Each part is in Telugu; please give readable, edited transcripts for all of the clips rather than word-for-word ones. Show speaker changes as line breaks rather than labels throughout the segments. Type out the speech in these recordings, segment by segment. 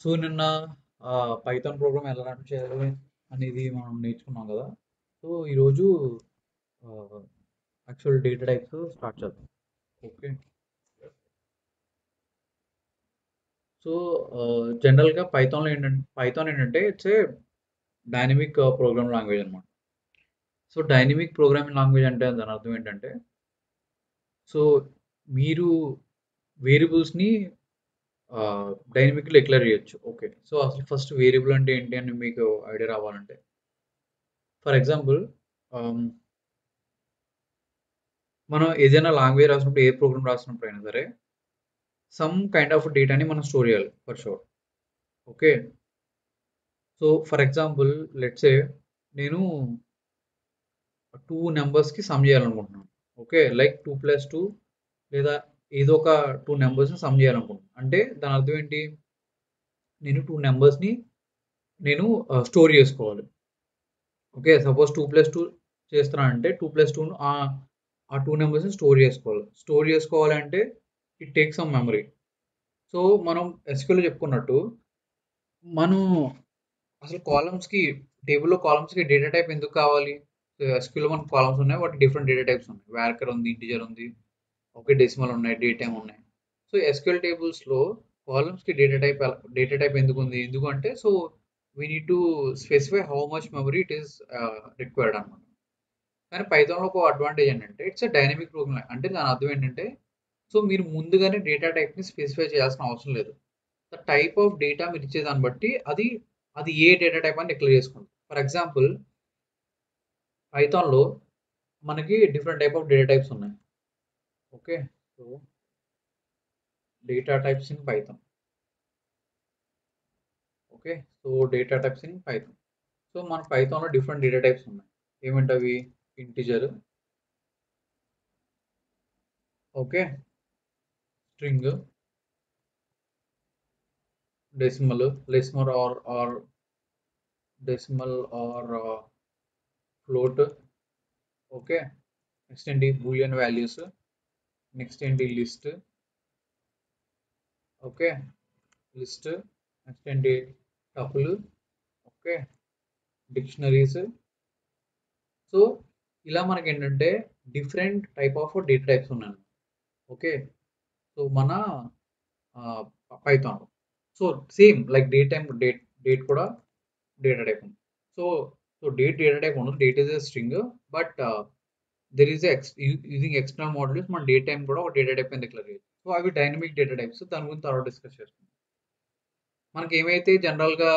సో నిన్న పైథాన్ ప్రోగ్రామ్ ఎలా రన్ చేయాలి అనేది మనం నేర్చుకున్నాం కదా. సో ఈరోజు యాక్చువల్ డేటా టైప్స్ స్టార్ట్ చేద్దాం. ఓకే. సో జనరల్గా పైథాన్ ఏంటంటే it's a dynamic program language అనమాట. సో డైనమిక్ ప్రోగ్రామింగ్ లాంగ్వేజ్ అంటే దాని అర్థం ఏంటంటే, సో మీరు వేరియబుల్స్ని డైనమిక్గా డిక్లేర్ చేయొచ్చు. ఓకే. సో అసలు ఫస్ట్ వేరియబుల్ అంటే ఏంటి అని మీకు ఐడియా రావాలంటే, ఫర్ ఎగ్జాంపుల్ మనం ఏదైనా లాంగ్వేజ్ రాసినప్పుడు, ఏ ప్రోగ్రామ్ రాసినప్పుడు అయినా సరే, సమ్ కైండ్ ఆఫ్ డేటాని మనం స్టోర్ చేయాలి for sure. Okay. So for example let's say నేను 2 నెంబర్స్కి సమ్ చేయాలనుకుంటున్నాను. ఓకే. లైక్ 2+2 లేదా ఏదో ఒక 2 నెంబర్స్ని సమ్ చేయాలనుకుంటున్నాను. అంటే దాని అర్థం ఏంటి? నేను 2 నెంబర్స్ని నేను స్టోర్ చేసుకోవాలి. ఓకే. సపోజ్ 2+2 చేస్తున్నానంటే 2+2 ఆ 2 నెంబర్స్ని స్టోర్ చేసుకోవాలి. స్టోర్ చేసుకోవాలి అంటే it take some memory. So మనం ఎస్క్యూఎల్‌లో చెప్పుకున్నట్టు, మనం అసలు టేబుల్‌లో కాలమ్స్‌కి డేటా టైప్ ఎందుకు కావాలి? ఎస్క్యూఎల్‌లో మనకు కాలమ్స్ ఉన్నాయి. వాటికి డిఫరెంట్ డేటా టైప్స్ ఉన్నాయి. వార్కర్ ఉంది, ఇంటిజర్ ఉంది, ఓకే, డెసిమల్ ఉన్నాయి, డేట్ టైమ్ ఉన్నాయి. సో ఎస్క్యూఎల్ టేబుల్స్‌లో కాలమ్స్‌కి డేటా టైప్ ఎందుకుంది? ఎందుకంటే so we need to specify how much memory it is required అనమాట. కానీ పైథాన్‌లో ఒక అడ్వాంటేజ్ ఏంటంటే ఇట్స్ ఎ డైనమిక్ ప్రోగ్రామ్. అంటే దాని అర్థం ఏంటంటే, సో మీరు ముందుగానే డేటా టైప్‌ని స్పెసిఫై చేయాల్సిన అవసరం లేదు. ద టైప్ ఆఫ్ డేటా మీరు ఇచ్చే దాన్ని బట్టి అది ఏ డేటా టైప్ అని డిక్లేర్ చేసుకుంటుంది. ఫర్ ఎగ్జాంపుల్ పైథాన్‌లో మనకి different type of data types ఉన్నాయి. Okay. So data types in Python. Okay. So data types in Python. So మన పైథాన్‌లో డిఫరెంట్ డేటా టైప్స్ ఉన్నాయి. ఏమిటవి? Integer, okay, string, decimal, decimal or float. Okay. Next ఏంటి? Boolean values. నెక్స్ట్ ఏంటి? లిస్ట్. ఓకే. లిస్ట్. నెక్స్ట్ ఏంటి? టపుల్. ఓకే. డిక్షనరీస్. సో ఇలా మనకేంటంటే different type of data types ఉన్నాయి. ఓకే. సో మన Python. So same like date కూడా డేటా టైప్ ఉంది. సో డేటా టైప్ ఉండదు. Date is a string. But there is using external modules మన డేట్ టైం కూడా ఒక డేటా టైప్ అని డిక్లేర్ చేయొచ్చు. సో అవి డైనమిక్ డేటా టైప్స్. దాని గురించి తర్వాత డిస్కస్ చేస్తాం. మనకి ఏమైతే జనరల్గా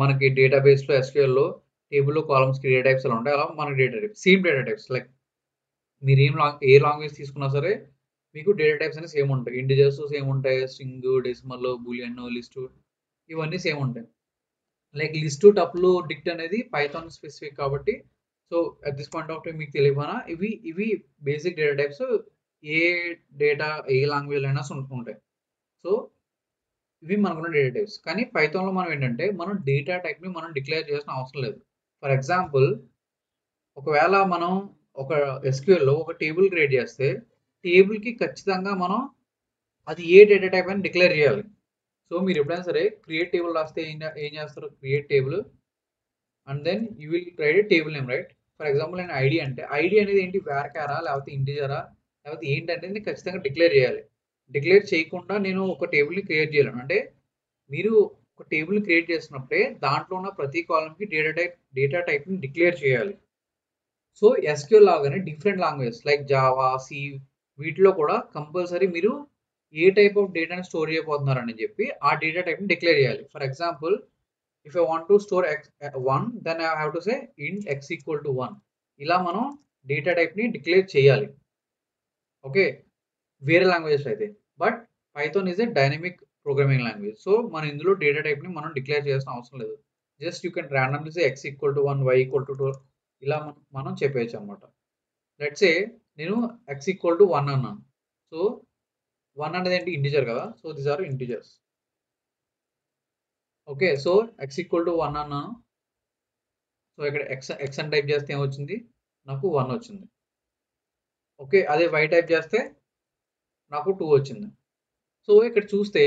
మనకి డేటాబేస్లో ఎస్క్యూఎల్లో టేబుల్లో కాలమ్స్కి డేటా టైప్స్ ఎలా ఉంటాయి, అలా మనకి data types same data types. Like మీరు ఏ లాంగ్వేజ్ తీసుకున్నా సరే మీకు డేటా టైప్స్ అనేవి సేమ్ ఉంటాయి. ఇంటిజర్స్ సేమ్ ఉంటాయి, స్ట్రింగ్, డెసిమల్, బూలియన్, లిస్ట్ ఇవన్నీ సేమ్ ఉంటాయి. లైక్ లిస్ట్, టపుల్, డిక్ట్ అనేది పైథాన్ స్పెసిఫిక్ కాబట్టి, so at this point of time మీకు తెలియకపోయినా ఇవి బేసిక్ డేటా టైప్స్. ఏ ఏ లాంగ్వేజ్ అయినా ఉంటాయి. సో ఇవి మనకున్న డేటా టైప్స్. కానీ పైథాన్లో మనం ఏంటంటే మనం డేటా టైప్ని మనం డిక్లేర్ చేయాల్సిన అవసరం లేదు. ఫర్ ఎగ్జాంపుల్, ఒకవేళ మనం ఒక ఎస్క్యూఎల్లో ఒక టేబుల్ క్రియేట్ చేస్తే టేబుల్కి ఖచ్చితంగా మనం అది ఏ డేటా టైప్ అని డిక్లేర్ చేయాలి. సో మీరు ఎప్పుడైనా సరే క్రియేట్ టేబుల్ రాస్తే ఏం చేస్తారు? Create table and then you will create a table name, right? For example నేను ఐడి అంటే ఐడి అనేది ఏంటి? వ్యార్కారా లేకపోతే ఇంటిజరా లేకపోతే ఏంటి అనేది ఖచ్చితంగా డిక్లేర్ చేయాలి. డిక్లేర్ చేయకుండా నేను ఒక టేబుల్ని క్రియేట్ చేయలేను. అంటే మీరు ఒక టేబుల్ని క్రియేట్ చేసినప్పుడే దాంట్లో ఉన్న ప్రతి కాలంకి డేటా టైప్ని డిక్లేర్ చేయాలి. సో ఎస్క్యూఎల్ లాగానే different languages like Java, C, వీటిలో కూడా కంపల్సరీ మీరు ఏ టైప్ ఆఫ్ డేటాని స్టోర్ చేయబోతున్నారని చెప్పి ఆ డేటా టైప్ని డిక్లేర్ చేయాలి. For example, if I want to store x1, then I have to say int x equal to 1. ఇలా మనం డేటా టైప్ని డిక్లేర్ చేయాలి. ఓకే. వేరే లాంగ్వేజెస్ అయితే. But Python is a dynamic programming language. So మనం ఇందులో డేటా టైప్ని మనం డిక్లేర్ చేయాల్సిన అవసరం లేదు. Just you can randomly say x equal to 1, y equal to 2, ఇలా మనం చెప్పేయచ్చు అనమాట. లెట్స్ సే నేను x ఈక్వల్ టు 1 అన్నాను. సో 1 అనేది ఏంటి? ఇంటిజర్ కదా. So these are integers. Okay. So x equal to 1 అన్నాను. సో ఇక్కడ x అని టైప్ చేస్తే ఏమొచ్చింది? నాకు 1 వచ్చింది. ఓకే. అదే y టైప్ చేస్తే నాకు 2 వచ్చింది. సో ఇక్కడ చూస్తే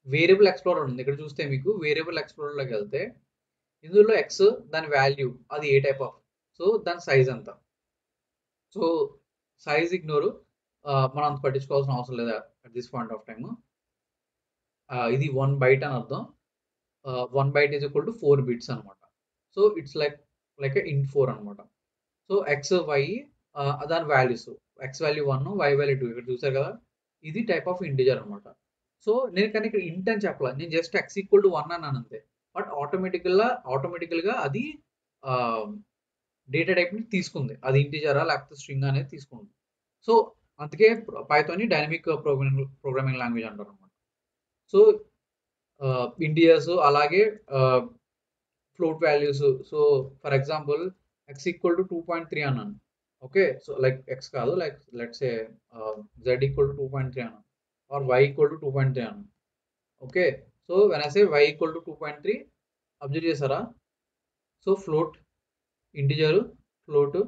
వేరియబుల్ ఎక్స్ప్లోరర్ ఉంది. ఇక్కడ చూస్తే మీకు వేరియబుల్ ఎక్స్ప్లోరర్లోకి వెళ్తే ఇందులో ఎక్స్ దాని వాల్యూ అది ఏ టైప్ ఆఫ్, సో దాని సైజ్ ఎంత. సో సైజ్ ఇగ్నోరు, మనం అంత పట్టించుకోవాల్సిన అవసరం లేదా at this point of time. ఇది 1 బైట్ అని అర్థం. 1 byte is equal to 4 bits అనమాట. సో ఇట్స్ లైక్ ఇన్ 4 అనమాట. సో ఎక్స్ వై దాని values, X value 1, Y value 2 ఇక్కడ చూసారు కదా, ఇది టైప్ ఆఫ్ ఇంటిజర్ అనమాట. సో నేను కానీ ఇక్కడ ఇంట్ అని చెప్పాలి, నేను జస్ట్ ఎక్స్ ఈక్వల్ టు 1 అన్నాను అంతే. బట్ ఆటోమేటికల్గా అది డేటా టైప్ని తీసుకుంది, అది ఇంటిజరా లేకపోతే స్ట్రింగ్ అనేది తీసుకుంది. సో అందుకే పైథాన్ని డైనమిక్ ప్రోగ్రామింగ్ లాంగ్వేజ్ అంటారు అనమాట. సో ఇంటిజర్స్ అలాగే float values. So for example x equal to 2.3 అన్నాను. ఓకే, సో లైక్ ఎక్స్ కాదు, like let's a z equal to 2.3 అన్నాను, ఆర్ వై ఈక్వల్ టు 2.3 అన్నాను. Okay, so when I say y equal to 2.3, observe చేశారా? So float, integer, float.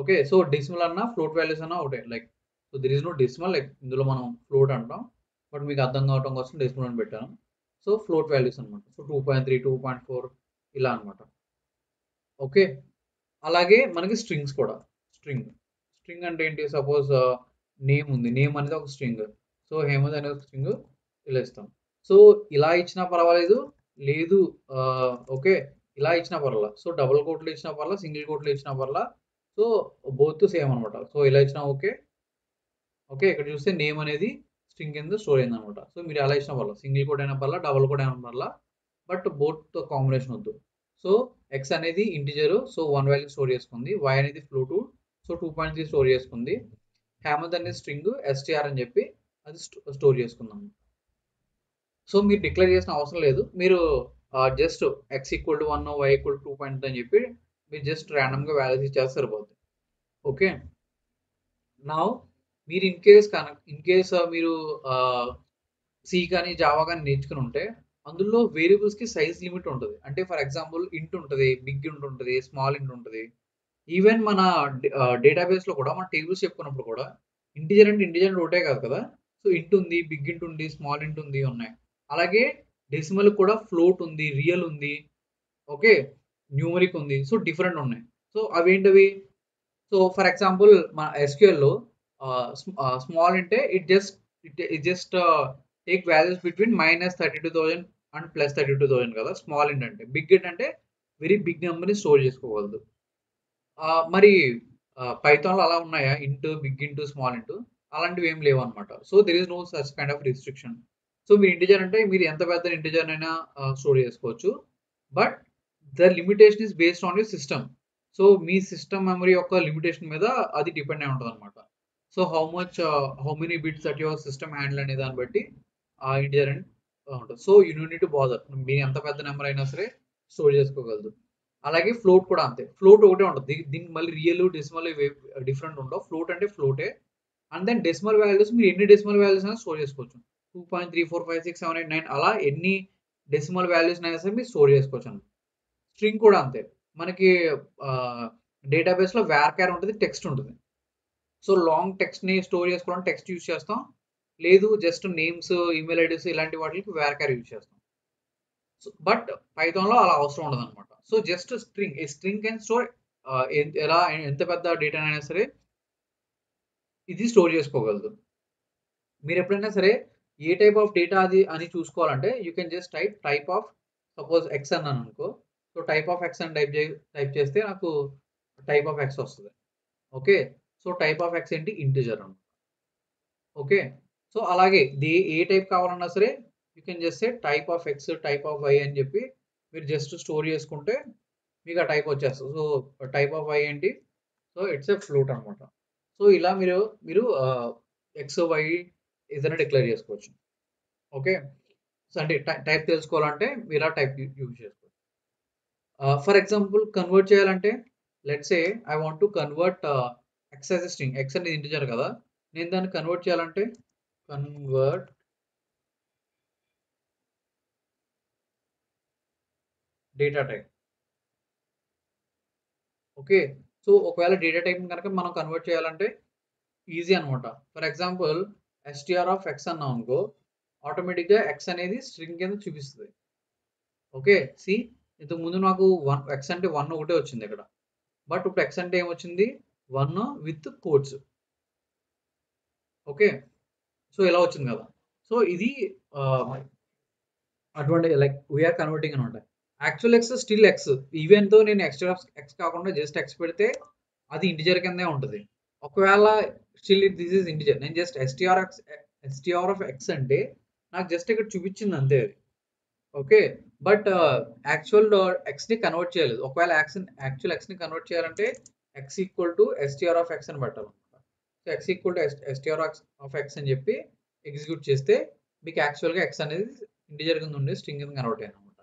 Okay, so decimal అన్నా ఫ్లోట్ వాల్యూస్ అన్నా ఒకటే. Like so there is no decimal, like ఇందులో మనం ఫ్లోట్ అంటాం, బట్ మీకు అర్థం కావడం కోసం డెసిమల్ అని పెట్టాను. సో ఫ్లోట్ వాల్యూస్ అనమాట. సో 2.3, 2.4 ఇలా అనమాట. ఓకే, అలాగే మనకి స్ట్రింగ్స్ కూడా. స్ట్రింగ్ అంటే ఏంటి? సపోజ్ నేమ్ ఉంది, నేమ్ అనేది ఒక స్ట్రింగ్. సో హేమంత్ అనేది ఒక స్ట్రింగ్, ఇలా ఇస్తాం. సో ఇలా ఇచ్చినా పర్వాలేదు, లేదు ఓకే ఇలా ఇచ్చినా పర్వాలా. సో డబుల్ కోట్లు ఇచ్చినా పర్వాలా, సింగిల్ కోట్లు ఇచ్చినా పర్వాలా. సో బోత్ సేమ్ అనమాట. సో ఇలా ఇచ్చినా ఓకే. ఓకే, ఇక్కడ చూస్తే నేమ్ అనేది స్ట్రింగ్ కింద స్టోర్ అయింది అనమాట. సో మీరు ఎలా ఇచ్చినా పర్వాలా, సింగిల్ కోట్ అయినా పర్వాలా, డబుల్ కోట్ అయినా పర్వాలా, బట్ బోత్ కాంబినేషన్ వద్దు. సో ఎక్స్ అనేది ఇంటిజర్, సో 1 వాల్యూ స్టోర్ చేసుకుంది. వై అనేది ఫ్లోట్, సో 2.3 స్టోర్ చేసుకుంది. హేమంత్ అనేది స్ట్రింగ్ ఎస్టీఆర్ అని చెప్పి అది స్టోర్ చేసుకుందాం. సో మీరు డిక్లేర్ చేసిన అవసరం లేదు, మీరు just X equal to 1, Y equal to 2.3 అని చెప్పి మీరు జస్ట్ ర్యాండమ్గా వాల్యూస్ ఇచ్చేస్తే సరిపోద్ది. ఓకే, నా మీరు ఇన్ కేస్ మీరు సి కానీ జావా కానీ నేర్చుకుని ఉంటే అందులో వేరియబుల్స్కి సైజ్ లిమిట్ ఉంటుంది. అంటే ఫర్ ఎగ్జాంపుల్ ఇంట్ ఉంటుంది, బిగ్ ఇంట్ ఉంటుంది, స్మాల్ ఇంట్ ఉంటుంది. ఈవెన్ మన డేటాబేస్లో కూడా మన టేబుల్స్ చెప్పుకున్నప్పుడు కూడా ఇంటిజర్ అంటే ఇంటిజర్ ఒకటే కాదు కదా. సో ఇంట్ ఉంది, బిగ్ ఇంట్ ఉంది, స్మాల్ ఇంట్ ఉంది, ఉన్నాయి. అలాగే డెసిమల్ కూడా ఫ్లోట్ ఉంది, రియల్ ఉంది, ఓకే, న్యూమరిక్ ఉంది. సో డిఫరెంట్ ఉన్నాయి. సో అవేంటవి? సో ఫర్ ఎగ్జాంపుల్ మన ఎస్క్యూఎల్లో స్మాల్ అంటే it just take values between -32,000 and +32,000 కదా స్మాల్ ఇంట్ అంటే. బిగ్ ఇంట్ అంటే వెరీ బిగ్ నెంబర్ని స్టోర్ చేసుకోగలదు. మరి పైథాన్లో అలా ఉన్నాయా? ఇంట్, బిగ్ ఇంట్, స్మాల్ ఇంట్ అలాంటివి ఏం లేవు అనమాట. So there is no such kind of restriction. So మీరు ఇంటిజర్ అంటే మీరు ఎంత పెద్ద ఇంటిజర్ అయినా స్టోర్ చేసుకోవచ్చు. But the limitation is based on your system. So మీ సిస్టమ్ మెమరీ యొక్క లిమిటేషన్ మీద అది డిపెండ్ అయి ఉంటుంది అనమాట. So how many bits that your system handle అనే దాన్ని బట్టి ఆ ఇంటిజర్ అని ఉంటుంది. So you need to bother, మీరు ఎంత పెద్ద నెంబర్ అయినా సరే స్టోర్ చేసుకోగలదు. అలాగే ఫ్లోట్ కూడా అంతే. ఫ్లోట్ ఒకటే ఉంటుంది, దీనికి మళ్ళీ రియల్ డెసిమల్ డిఫరెంట్ ఉండవు. ఫ్లోట్ అంటే ఫ్లోటే. అండ్ దెన్ డెసిమల్ వాల్యూస్ మీరు ఎన్ని డెసిమల్ వాల్యూస్ అయినా స్టోర్ చేసుకోవచ్చు. 2.3, 4, 5, 6, 7, 8, 9 అలా ఎన్ని డెసిమల్ వాల్యూస్ అయినా సరే మీరు స్టోర్ చేసుకోవచ్చు అన్నమాట. స్ట్రింగ్ కూడా అంతే. మనకి డేటాబేస్లో varchar ఉంటుంది, టెక్స్ట్ ఉంటుంది. సో లాంగ్ టెక్స్ట్ని స్టోర్ చేసుకోవడానికి టెక్స్ట్ యూజ్ చేస్తాం, లేదు జస్ట్ నేమ్స్, ఈమెయిల్ ఐడీస్ ఇలాంటి వాటికి varchar యూజ్ చేస్తాం. సో బట్ పైథాన్లో అలా అవసరం ఉండదు అనమాట. So just string can store ఎలా ఎంత పెద్ద డేటా అయినా సరే ఇది స్టోర్ చేసుకోగలదు. మీరు ఎప్పుడైనా సరే ఏ టైప్ ఆఫ్ డేటా అది అని చూసుకోవాలంటే you can just type of suppose X అన్నాను అనుకో. సో టైప్ ఆఫ్ ఎక్స్ అని టైప్ చేస్తే నాకు టైప్ ఆఫ్ ఎక్స్ వస్తుంది. Okay, so type of X ఏంటి? ఇంటిజర్ అన్నమాట. ఓకే, సో అలాగే ఏ టైప్ కావాలన్నా సరే you can just say type of X, type of Y అని చెప్పి మీరు జస్ట్ స్టోర్ చేసుకుంటే మీకు ఆ టైప్ వచ్చేస్తుంది. సో టైప్ ఆఫ్ వై ఏంటి? సో ఇట్స్ ఏ ఫ్లోట్ అనమాట. సో ఇలా మీరు ఎక్స్ వై ఏదైనా డిక్లేర్ చేసుకోవచ్చు. ఓకే, సో అంటే టైప్ తెలుసుకోవాలంటే మీరు ఆ టైప్ యూజ్ చేసుకోవచ్చు. ఫర్ ఎగ్జాంపుల్ కన్వర్ట్ చేయాలంటే let's say I want to convert X as a string. X అనేది ఇంటిజర్ కదా, నేను దాన్ని కన్వర్ట్ చేయాలంటే convert data type. Okay, so ఒకవేళ డేటా టైప్ కనుక మనం కన్వర్ట్ చేయాలంటే ఈజీ అనమాట. For example STR of X అన్నాం అనుకో, ఆటోమేటిక్గా ఎక్స్ అనేది స్ట్రింగ్ కింద చూపిస్తుంది. ఓకే, సి ఇంతకు ముందు నాకు ఎక్స్ అంటే 1 ఒకటే వచ్చింది ఇక్కడ, బట్ ఇప్పుడు ఎక్స్ అంటే ఏమొచ్చింది 1 విత్ కోడ్స్. ఓకే, సో ఇలా వచ్చింది కదా. సో ఇది అటువంటి లైక్ వీఆర్ కన్వర్టింగ్ అనమాట. Actual x still x, even though నేను ఎక్స్ట్రా ఎక్స్ కాకుండా జస్ట్ ఎక్స్ పెడితే అది ఇంటిజర్ కిందే ఉంటుంది. ఒకవేళ స్టిల్ దిస్ ఇస్ ఇంటిజర్, నేను జస్ట్ ఎస్టిఆర్ ఆఫ్ ఎక్స్ అంటే నాకు జస్ట్ ఇక్కడ చూపించింది అంతే అది. ఓకే, బట్ యాక్చువల్ ఎక్స్ ని కన్వర్ట్ చేయలేదు. ఒకవేళ యాక్చువల్ ఎక్స్ ని కన్వర్ట్ చేయాలంటే x equal to STR of X అని పెట్టాలన్నమాట. So x equal to STR of X అని చెప్పి ఎగ్జిక్యూట్ చేస్తే మీకు యాక్చువల్గా ఎక్స్ అనేది ఇంటిజర్ కింద ఉండే స్ట్రింగ్ కింద కన్వర్ట్ అయ్యింది అనమాట.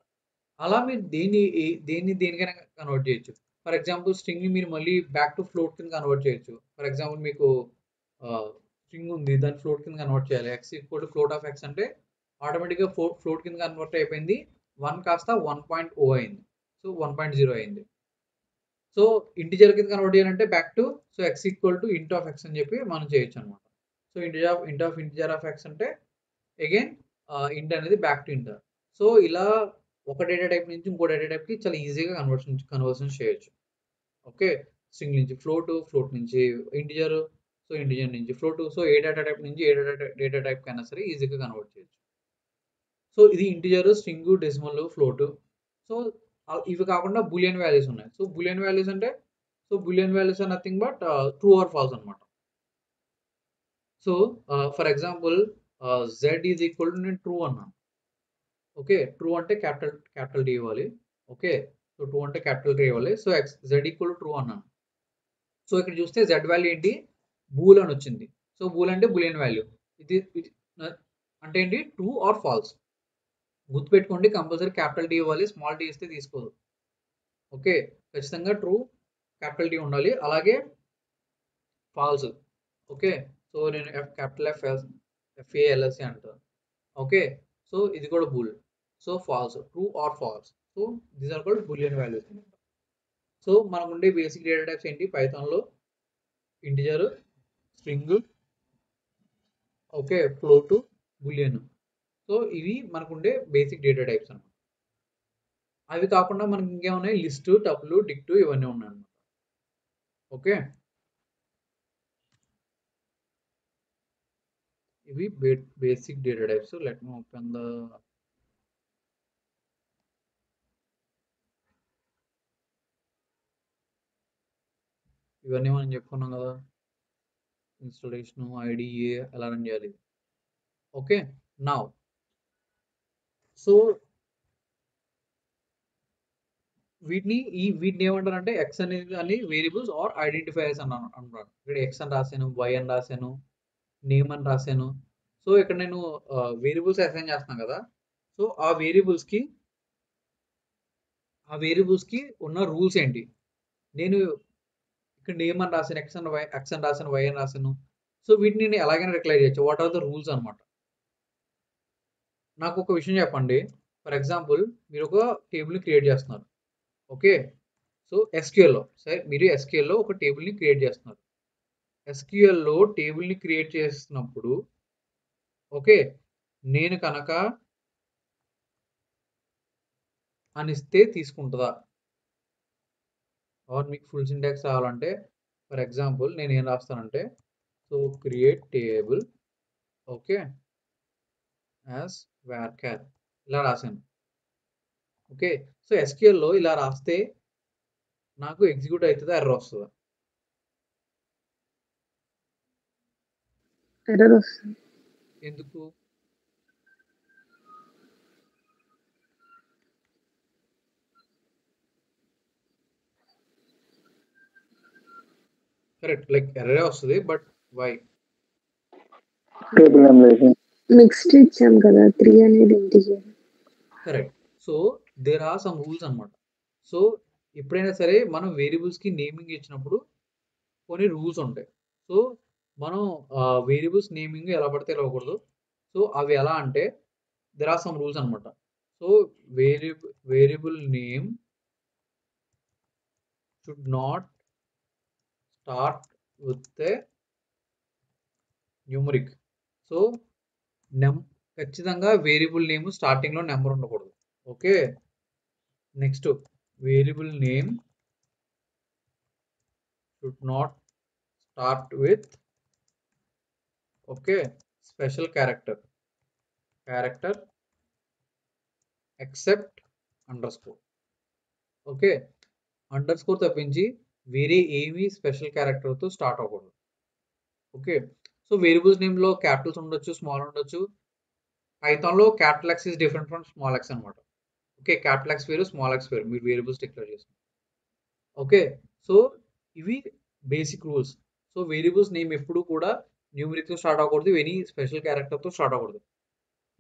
అలా మీరు దేనికైనా కన్వర్ట్ చేయొచ్చు. ఫర్ ఎగ్జాంపుల్ స్ట్రింగ్ ని మీరు మళ్ళీ బ్యాక్ టు ఫ్లోట్ కింద కన్వర్ట్ చేయొచ్చు. ఫర్ ఎగ్జాంపుల్ మీకు స్ట్రింగ్ ఉంది, దాన్ని ఫ్లోట్ కింద కన్వర్ట్ చేయాలి. X equal to float of X అంటే ఆటోమేటిక్గా ఫ్లోట్ కింద కన్వర్ట్ అయిపోయింది. 1 కాస్త 1.0 అయింది, సో 1.0 అయింది. సో ఇంటిజర్ కింద కన్వర్ట్ చేయాలంటే back to so x equal to ఇంట్ ఆఫ్ ఎక్స్ అని చెప్పి మనం చేయొచ్చు అనమాట. సో ఇంటిజర్ ఆఫ్ ఎక్స్ అంటే అగైన్ ఇంట్ అనేది బ్యాక్ టు ఇంటర్. సో ఇలా ఒక డేటా టైప్ నుంచి ఇంకో డేటా టైప్ కి చాలా ఈజీగా కన్వర్షన్ చేయొచ్చు. ఓకే, స్ట్రింగ్ నుంచి ఫ్లోట్ నుంచి ఇంటిజర్, సో ఇంటిజర్ నుంచి ఫ్లోట్, సో ఏ డేటా టైప్ నుంచి ఏ డేటా టైప్ కైనా సరే ఈజీగా కన్వర్ట్ చేయొచ్చు. సో ఇది integer, string, decimal, float. So ఇవి కాకుండా బూలియన్ వాల్యూస్ ఉన్నాయి. సో బూలియన్ వాల్యూస్ అంటే boolean values are nothing but true or false అనమాట. So for example z is equal to నేను ట్రూ అన్నాను. ఓకే, ట్రూ అంటే క్యాపిటల్ డి ఇవ్వాలి. ఓకే, సో ట్రూ అంటే క్యాపిటల్ డి ఇవ్వాలి. So z equal to true అన్నాను. సో ఇక్కడ చూస్తే జెడ్ వాల్యూ ఏంటి, బూల్ అని వచ్చింది. సో బూల్ అంటే బూలియన్ వాల్యూ. ఇది అంటే ఏంటి, ట్రూ ఆర్ ఫాల్స్. గుర్తుపెట్టుకోండి, కంపల్సరీ క్యాపిటల్ డి ఇవ్వాలి, స్మాల్ డి ఇస్తే తీసుకోదు. ఓకే, ఖచ్చితంగా ట్రూ క్యాపిటల్ డి ఉండాలి, అలాగే ఫాల్స్. ఓకే, సో నేను క్యాపిటల్ ఎఫ్ఏఎల్ఎస్సి అంటాను. ఓకే, సో ఇది కూడా bool. So false, true or false. So these are called boolean values. So మనకు ఉండే బేసిక్ డేటా టైప్స్ ఏంటి పైథాన్లో, integer, string, okay, float, boolean. So ఇవి మనకుండే బేసిక్ డేటా టైప్స్ అన్నమాట. అవి కాకుండా మనకి ఇంకేమున్నాయి, లిస్ట్, టపుల్, డిక్ట్ ఇవన్నీ ఉన్నాయి అన్నమాట. ఓకే, ఇవి basic data types. Let me open the ఇవన్నీ మనం చెప్పుకున్నాం కదా, ఇన్స్టాలేషన్, ఐడిఏ ఎలా రన్ చేయాలి. ఓకే, నౌ సో వీటిని ఏమంటారు అంటే ఎక్స్ అనేది అని వేరియబుల్స్ ఆర్ ఐడెంటిఫైయర్స్ అని అంటారు. ఇక్కడ ఎక్స్ అని రాశాను, వై అని రాశాను, నేమ్ అని రాశాను. సో ఇక్కడ నేను వేరియబుల్స్ అసైన్ చేస్తున్నాను కదా. సో ఆ వేరియబుల్స్ కి ఉన్న రూల్స్ ఏంటి, నేను ఇక్కడ నేమ్ అని రాశాను, ఎక్స్ అని రాశాను, వై అని రాశాను. సో వీటిని నేను ఎలాగైనా డిక్లేర్ చేయొచ్చు. వాట్ ఆర్ ద రూల్స్ అనమాట. నాకు ఒక విషయం చెప్పండి. ఫర్ ఎగ్జాంపుల్ మీరు ఒక టేబుల్ని క్రియేట్ చేస్తున్నారు. ఓకే, సో ఎస్క్యూఎల్లో సరే, మీరు ఎస్క్యూఎల్లో ఒక టేబుల్ని క్రియేట్ చేస్తున్నారు. ఎస్క్యూఎల్లో టేబుల్ని క్రియేట్ చేస్తున్నప్పుడు ఓకే, నేను కనుక అనిస్తే తీసుకుంటుందా, ఆర్ మీకు ఫుల్ సింటాక్స్ కావాలంటే ఫర్ ఎగ్జాంపుల్ నేను ఏం రాస్తానంటే, so create table okay as varchar ఇలా రాశాను. ఓకే, సో ఎస్క్యూఎల్లో ఇలా రాస్తే నాకు ఎగ్జిక్యూట్ అవుతుందా, ఎర్రర్ వస్తుందా?
ఎర్రర్ వస్తుంది.
ఎందుకు? కరెక్ట్, లైక్ ఎర్రర్ వస్తుంది, బట్ వై?
టేబుల్ నేమ్ లేదు.
మిక్స్డ్ ఇచ్చాం కదా, 3 అనేది integer.
Correct. So there are some rules అనమాట. సో ఎప్పుడైనా సరే మనం వేరియబుల్స్ కి నేమింగ్ ఇచ్చినప్పుడు కొన్ని రూల్స్ ఉంటాయి. సో మనం వేరియబుల్స్ నేమింగ్ ఎలా పడితే ఇవ్వకూడదు. సో అవి ఎలా అంటే దెర్ ఆర్ సమ్ రూల్స్ అనమాట. So variable name should not start with a numeric. So ఖచ్చితంగా వేరియబుల్ నేమ్ స్టార్టింగ్ లో నెంబర్ ఉండకూడదు. Okay, next variable name should not start with okay special character except underscore. Okay, underscore తప్పించి వేరే ఏమీ స్పెషల్ క్యారెక్టర్తో స్టార్ట్ అవ్వకూడదు. ఓకే, సో వేరియబుల్స్ నేమ్లో క్యాపిటల్స్ ఉండొచ్చు, స్మాల్ ఉండొచ్చు. పైథాన్లో capital x is different from small x అనమాట. ఓకే, క్యాపిటల్ ఎక్స్ వేరు, స్మాల్ ఎక్స్ వేరు, మీరు వేరియబుల్స్ డిక్లేర్ చేస్తారు. ఓకే, సో ఇవి basic rules. So variables name ఎప్పుడు కూడా న్యూమరిక్తో స్టార్ట్ అవ్వకూడదు, ఎనీ స్పెషల్ క్యారెక్టర్తో స్టార్ట్ అవ్వకూడదు.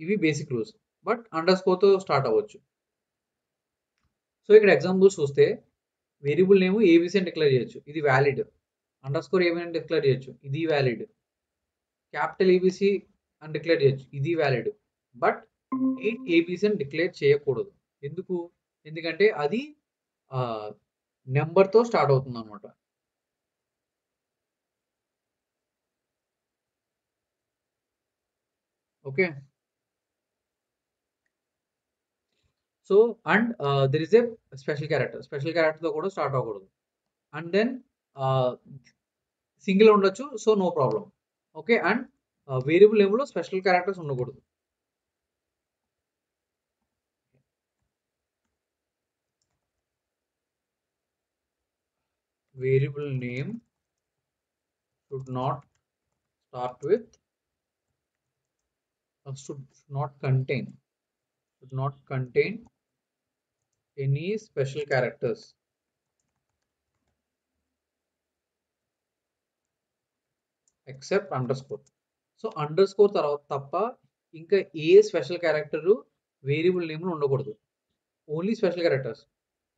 ఇవి బేసిక్ రూల్స్, బట్ అండర్ స్కోర్తో స్టార్ట్ అవ్వచ్చు. సో ఇక్కడ ఎగ్జాంపుల్స్ చూస్తే వేరియబుల్ నేమ్ ఏబీసీ అని డిక్లేర్ చేయొచ్చు, ఇది వ్యాలిడ్. అండర్ స్కోర్ ఏబీ అని డిక్లేర్ చేయొచ్చు, ఇది వ్యాలిడ్. క్యాపిటల్ ఏబీసీ అని డిక్లేర్ చేయొచ్చు, ఇది వ్యాలిడ్. బట్ ఏబీసీ అని డిక్లేర్ చేయకూడదు. ఎందుకు? ఎందుకంటే అది నెంబర్తో స్టార్ట్ అవుతుంది అనమాట. Okay, so and there is a special క్యారెక్టర్తో కూడా స్టార్ట్ అవ్వకూడదు. అండ్ దెన్ సింగిల్ ఉండొచ్చు, so no problem. Okay, and variable నేమ్లో స్పెషల్ క్యారెక్టర్స్ ఉండకూడదు. Variable name should not start with should not contain any special characters except underscore. So under score తర్వాత తప్ప ఇంకా ఏ స్పెషల్ క్యారెక్టర్ వేరియబుల్ నేమ్ ఉండకూడదు, only special characters.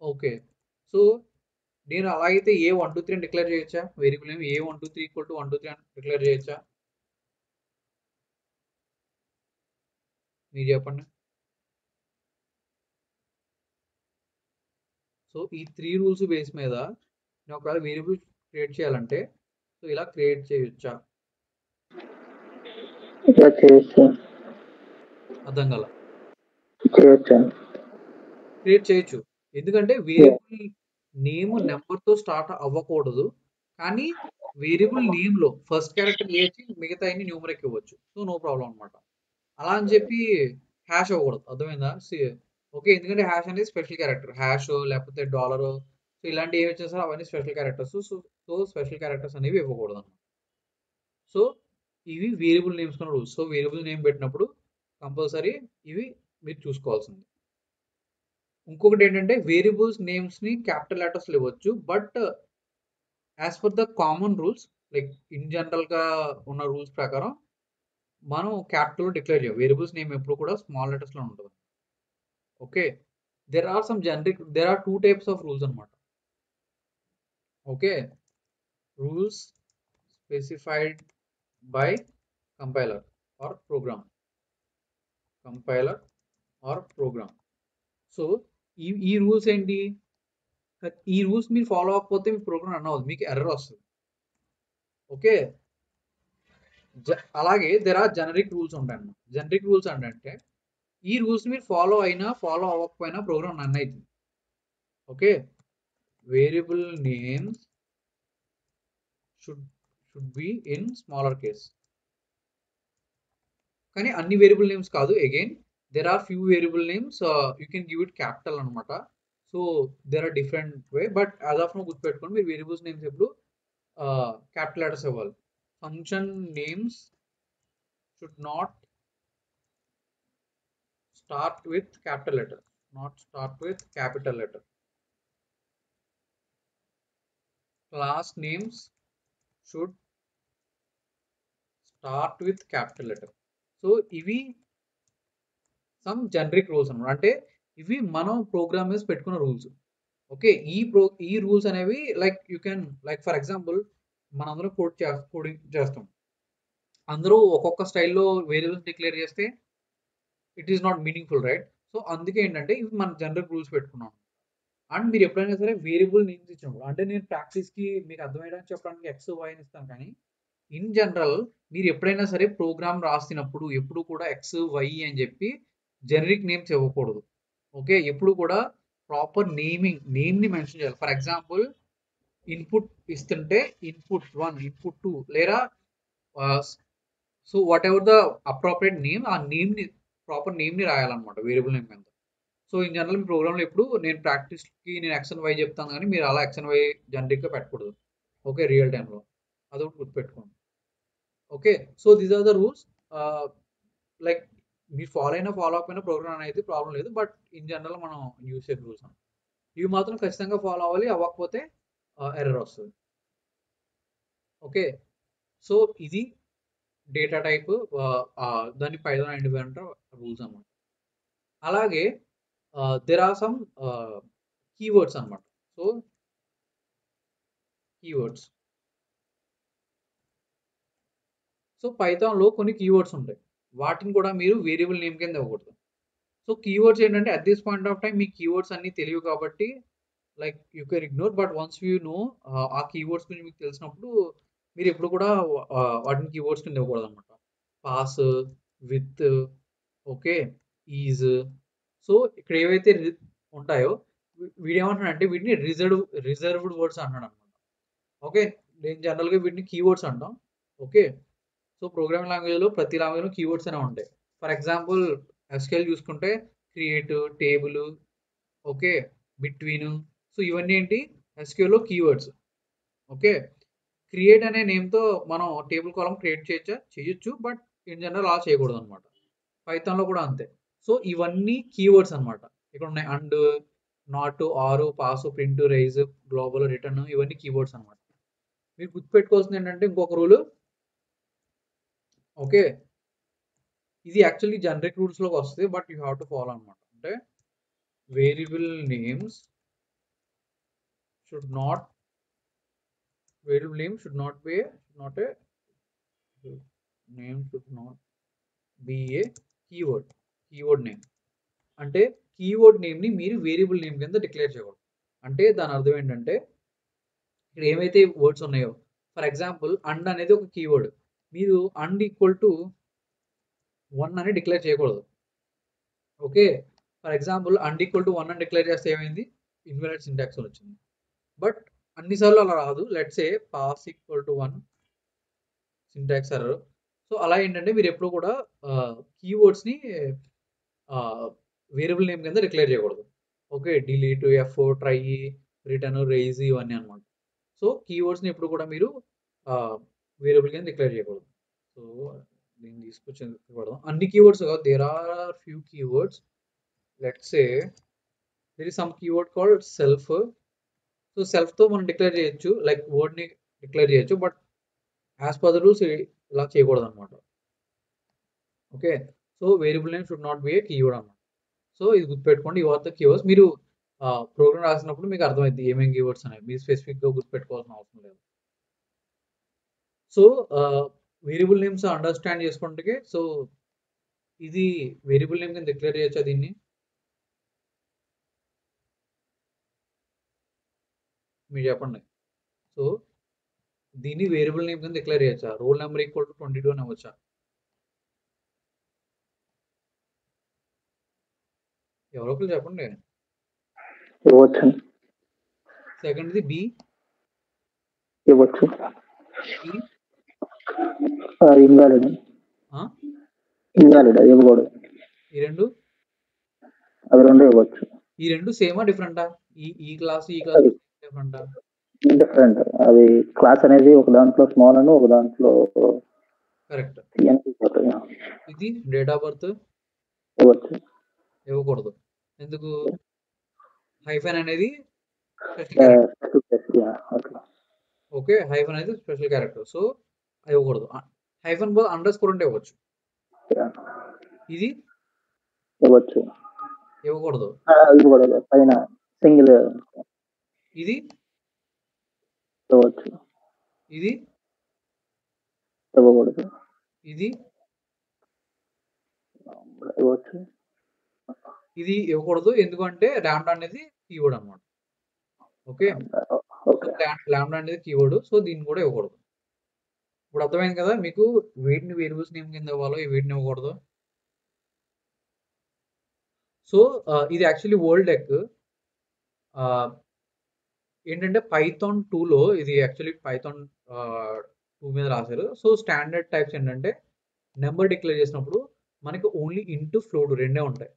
Okay, so నేను అలా అయితే ఏ 1 2 3 అని డిక్లేర్ చేయొచ్చా? Variable name A 1 2 3 equal to 1 2 3 అని డిక్లేర్ చేయొచ్చా? మీరు చెప్పండి. సో ఈ 3 రూల్స్ బేస్ మీద నేను ఒకవేళ వేరియబుల్ క్రియేట్ చేయాలంటే సో ఇలా క్రియేట్ చేయొచ్చా?
ఇలా చేయొచ్చు.
అర్థం కల
చేయొచ్చా?
క్రియేట్ చేయొచ్చు, ఎందుకంటే వేరియబుల్ నేమ్ నెంబర్తో స్టార్ట్ అవ్వకూడదు, కానీ వేరియబుల్ నేమ్లో ఫస్ట్ క్యారెక్టర్ వేసి మిగతా అన్ని న్యూమరిక్ ఇవ్వచ్చు, సో నో ప్రాబ్లం అనమాట. అలా అని చెప్పి హ్యాష్ అవ్వకూడదు, అర్థమైందా? ఓకే, ఎందుకంటే హ్యాష్ అనేది స్పెషల్ క్యారెక్టర్, హ్యాష్ లేకపోతే డాలర్, సో ఇలాంటి ఏమి వచ్చేసారో అవన్నీ special characters. So special characters అనేవి ఇవ్వకూడదు అన్నమాట. సో ఇవి వేరియబుల్ నేమ్స్ కన్నా రూల్స్. సో వేరియబుల్ నేమ్ పెట్టినప్పుడు కంపల్సరీ ఇవి మీరు చూసుకోవాల్సింది. ఇంకొకటి ఏంటంటే వేరియబుల్స్ నేమ్స్ని క్యాపిటల్ లెటర్స్లో ఇవ్వచ్చు, but as per the common rules, like in జనరల్గా ఉన్న రూల్స్ ప్రకారం మనం క్యాపిటల్ డిక్లేర్ చేయాలి. వేరియబుల్స్ నేమ్ ఎప్పుడు కూడా స్మాల్ లెటర్స్లో ఉంటుంది. Okay, there are two types of rules అనమాట. Okay, rules specified by compiler or program. So ఈ రూల్స్ ఏంటి? ఈ రూల్స్ మీరు ఫాలో అవ్వకపోతే మీ ప్రోగ్రామ్ రన్ అవ్వదు, మీకు ఎర్రర్ వస్తుంది. ఓకే, అలాగే దెర్ ఆర్ జనరిక్ రూల్స్ ఉంటాయి అన్నమాట. జనరిక్ రూల్స్ అంటే ఈ రూల్స్ మీరు ఫాలో అవ్వకపోయినా ప్రోగ్రామ్ రన్ అవుతుంది. Okay, variable names should be in smaller case. కానీ అన్ని వేరియబుల్ నేమ్స్ కాదు, again there are few variable names you can give it capital అనమాట. So there are different way, but as of now గుర్తుపెట్టుకోండి, మీరు వేరియబుల్స్ నేమ్స్ ఎప్పుడు క్యాపిటల్ లెటర్స్ ఇవ్వాలి. Function names should not start with capital letter. Class names should start with capital letter. So ఇవి సమ్ జనరిక్ రూల్స్ అనమాట, అంటే ఇవి మనం ప్రోగ్రామర్స్ పెట్టుకున్న రూల్స్. ఓకే, ఈ రూల్స్ అనేవి like you can like for example మనందరం కోడింగ్ చేస్తాం, అందరూ ఒక్కొక్క స్టైల్లో వేరియబుల్స్ డిక్లేర్ చేస్తే it is not meaningful, right? So అందుకే ఏంటంటే ఇవి మన జనరల్ రూల్స్ పెట్టుకున్నాం. అండ్ మీరు ఎప్పుడైనా సరే వేరియబుల్ నేమ్స్ ఇచ్చినప్పుడు, అంటే నేను ప్రాక్టీస్కి మీకు అర్థమయ్యడానికి చెప్పడానికి ఎక్స్ వై అని ఇస్తాను, కానీ ఇన్ జనరల్ మీరు ఎప్పుడైనా సరే ప్రోగ్రామ్ రాసినప్పుడు ఎప్పుడు కూడా ఎక్స్ వై అని చెప్పి జనరిక్ నేమ్స్ ఇవ్వకూడదు. ఓకే, ఎప్పుడు కూడా ప్రాపర్ నేమ్ని మెన్షన్ చేయాలి. ఫర్ ఎగ్జాంపుల్ ఇన్పుట్ ఇస్తుంటే ఇన్పుట్ 1 ఇన్పుట్ 2 లేదా so what ever the appropriate name, ఆ నేమ్ని ప్రాపర్ నేమ్ని రాయాలన్నమాట వేరియబుల్ నేమ్ కింద. సో ఇన్ జనరల్ మీ ప్రోగ్రామ్లో ఎప్పుడు నేను ప్రాక్టీస్కి నేను ఎక్స్ అండ్ వై చెప్తాను, కానీ మీరు అలా ఎక్స్ అండ్ వై జనరిక్గా పెట్టకూడదు. ఓకే, రియల్ టైంలో అదొకటి గుర్తుపెట్టుకోండి. Okay, so these are the rules. Like మీరు ఫాలో అవ్వకపోయినా ప్రోగ్రామ్ అనేది ప్రాబ్లం లేదు, బట్ ఇన్ జనరల్ మనం యూస్ చేసే రూల్స్ ఇవి మాత్రం ఖచ్చితంగా ఫాలో అవ్వాలి, అవ్వకపోతే ఎర్రర్ వస్తుంది. ఓకే, సో ఇది డేటా టైప్, దాన్ని పైథాన్ ఐడెంటిఫైయర్ రూల్స్ అన్నమాట. అలాగే దెర్ ఆర్ సమ్ కీవర్డ్స్ అన్నమాట. సో కీవర్డ్స్, సో పైథాన్లో కొన్ని కీవర్డ్స్ ఉంటాయి, వాటిని కూడా మీరు వేరియబుల్ నేమ్ కింద ఇవ్వకూడదు. సో కీవర్డ్స్ ఏంటంటే at this point of time me keywords అన్ని తెలియవు కాబట్టి like you can ignore, but once you know ఆ కీవర్డ్స్ గురించి మీకు తెలిసినప్పుడు మీరు ఎప్పుడు కూడా వాటిని కీవర్డ్స్ కింద ఇవ్వకూడదు అనమాట. Pass, with, okay, is. So ఇక్కడ ఏవైతే ఉంటాయో వీడేమంటాడంటే వీటిని రిజర్వ్డ్ వర్డ్స్ అంటాడు అనమాట. ఓకే, నేను జనరల్గా వీటిని కీవర్డ్స్ అంటాం. ఓకే, సో ప్రోగ్రామింగ్ లాంగ్వేజ్లో ప్రతి లాంగ్వేజ్లో కీవర్డ్స్ అనే ఉంటాయి. ఫర్ ఎగ్జాంపుల్ ఎస్క్యూఎల్ చూసుకుంటే create, table, okay, between. So ఇవన్నీ ఏంటి ఎస్క్యూఎల్లో కీవర్డ్స్. ఓకే, క్రియేట్ అనే నేమ్తో మనం టేబుల్ కాలం క్రియేట్ చేయొచ్చు, బట్ ఇన్ జనరల్ అలా చేయకూడదు అనమాట. పైథాన్లో కూడా అంతే. సో ఇవన్నీ కీవర్డ్స్ అనమాట. ఇక్కడ ఉన్నాయి and, not, or, pass, print, raise, global, return, ఇవన్నీ కీవర్డ్స్ అనమాట. మీరు గుర్తుపెట్టుకోవాల్సింది ఏంటంటే ఇంకొక రూల్. ఓకే, ఇది యాక్చువల్లీ జనరిక్ రూల్స్లోకి వస్తుంది, but you have to follow అనమాట. అంటే variable names should not be should not be a keyword name. అంటే కీవర్డ్ నేమ్ని మీరు వేరియబుల్ నేమ్ కింద డిక్లేర్ చేయకూడదు. అంటే దాని అర్థం ఏంటంటే ఇక్కడ ఏమైతే వర్డ్స్ ఉన్నాయో, ఫర్ ఎగ్జాంపుల్ అండ్ అనేది ఒక కీవర్డ్, మీరు అండ్ ఈక్వల్ టు 1 అని డిక్లేర్ చేయకూడదు. Okay, for example and equal to 1 అని డిక్లేర్ చేస్తే ఏమైంది, ఇన్వాలిడ్ సింటాక్స్ వచ్చింది. బట్ అన్నిసార్లు అలా రాదు. Let's say pass equal to 1 syntax error. So అలా ఏంటంటే మీరు ఎప్పుడు కూడా కీవర్డ్స్ని వేరియబుల్ నేమ్ కింద డిక్లేర్ చేయకూడదు. Okay, delete, if, try, return, raise, ఇవన్నీ అనమాట. సో కీవర్డ్స్ని ఎప్పుడు కూడా మీరు వేరియబుల్ కింద డిక్లేర్ చేయకూడదు. సో దీన్ని తీసుకొచ్చి పడదాం. అన్ని కీవర్డ్స్ కాదు, there are few keywords. Let's say there is some keyword called self. So సెల్ఫ్తో మనం డిక్లేర్ చేయొచ్చు, లైక్ వర్డ్ని డిక్లేర్ చేయొచ్చు, but as per the rules ఇలా చేయకూడదు అనమాట. Okay, so variable name should not be a keyword అనమాట. సో ఇది గుర్తుపెట్టుకోండి, ఇవి ఆర్ ద కీవర్డ్స్. మీరు ప్రోగ్రామ్ రాసినప్పుడు మీకు అర్థమైంది ఏమేమి కీవర్డ్స్ అనేవి, మీరు స్పెసిఫిక్గా గుర్తుపెట్టుకోవాల్సిన అవసరం లేదు. సో వేరియబుల్ నేమ్స్ అండర్స్టాండ్ చేసుకుంటే, సో ఇది వేరియబుల్ నేమ్ కింద డిక్లేర్ చేయొచ్చా దీన్ని, మీరు చెప్పండి. సో దీన్ని వేరియబుల్ నేమ్ కింద డిక్లేర్ చేయొచ్చా, రోల్ నెంబర్ ఈక్వల్ టు 22 అని అవ్వచ్చా? ఎవరో ఒకరు చెప్పండి.
ఇవ్వచ్చు.
సెకండ్ది బి,
ఇవ్వచ్చు.
సి,
ఇన్వాలిడ్ అది ఇవ్వకూడదు.
ఈ రెండు
అవి రెండు ఇవ్వచ్చు.
ఈ రెండు సేమా డిఫరెంటా? ఈ క్లాస్ డిఫరెంటా?
డిఫరెంట్. అది క్లాస్ అనేది ఒక దాంట్లో స్మాల్ అని, ఒక దాంట్లో
కరెక్ట్. ఇది డేట్ ఆఫ్ బర్త్
ఇవ్వచ్చు,
ఇవ్వకూడదు. ఎందుకు? హైఫన్ అనేది ఓకే, హైఫన్ అనేది స్పెషల్ క్యారెక్టర్, సో ఇవ్వకూడదు. హైఫన్ బదులు అండర్ స్కోర్ ఉంటే ఇవ్వచ్చు. ఇది
ఇవ్వచ్చు,
ఇవ్వకూడదు.
పైన సింగిల్
ఇది
ఇవ్వచ్చు,
ఇది
ఇవ్వకూడదు.
ఇది
ఇవ్వచ్చు,
ఇది ఇవ్వకూడదు. ఎందుకంటే ల్యాండా అనేది కీవర్డ్ అనమాట. ఓకే, ల్యాండా అనేది కీవర్డ్, సో దీన్ని కూడా ఇవ్వకూడదు. ఇప్పుడు అర్థమైంది కదా మీకు వేటిని వేరియబుల్స్ నేమ్ కింద ఇవ్వాలో వీటిని ఇవ్వకూడదు. సో ఇది యాక్చువల్లీ వరల్డ్ ఎక్ ఏంటంటే పైథాన్ 2లో ఇది యాక్చువల్లీ పైథాన్ 2 మీద రాశారు. సో స్టాండర్డ్ టైప్స్ ఏంటంటే నెంబర్ డిక్లేర్ చేసినప్పుడు మనకి ఓన్లీ ఇంటూ ఫ్లోట్ రెండే ఉంటాయి.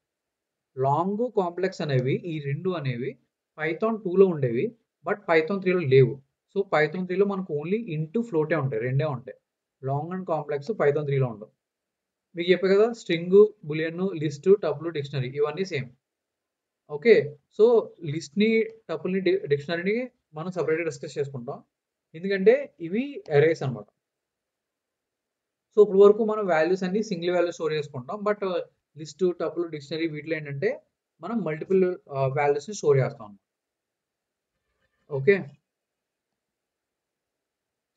లాంగ్ కాంప్లెక్స్ అనేవి ఈ రెండు అనేవి పైథాన్ 2లో ఉండేవి, బట్ పైథాన్ 3లో లేవు. సో పైథాన్ 3లో మనకు ఓన్లీ ఇంటూ ఫ్లోటే ఉంటాయి, రెండే ఉంటాయి. లాంగ్ అండ్ కాంప్లెక్స్ పైథాన్ 3లో ఉండవు. మీకు చెప్పే కదా string, boolean, list, tuple, dictionary ఇవన్నీ సేమ్. ఓకే, సో లిస్ట్ని, టపుల్ని, డిక్షనరీని మనం సపరేట్గా డిస్కస్ చేసుకుంటాం, ఎందుకంటే ఇవి అరేస్ అనమాట. సో ఇప్పుడు వరకు మనం వాల్యూస్ అన్ని సింగిల్ వాల్యూ స్టోర్ చేసుకుంటాం, బట్ లిస్ట్, టపుల్, డిక్షనరీ వీటిలో ఏంటంటే మనం మల్టిపుల్ వాల్యూస్ని స్టోర్ చేస్తాం. ఓకే,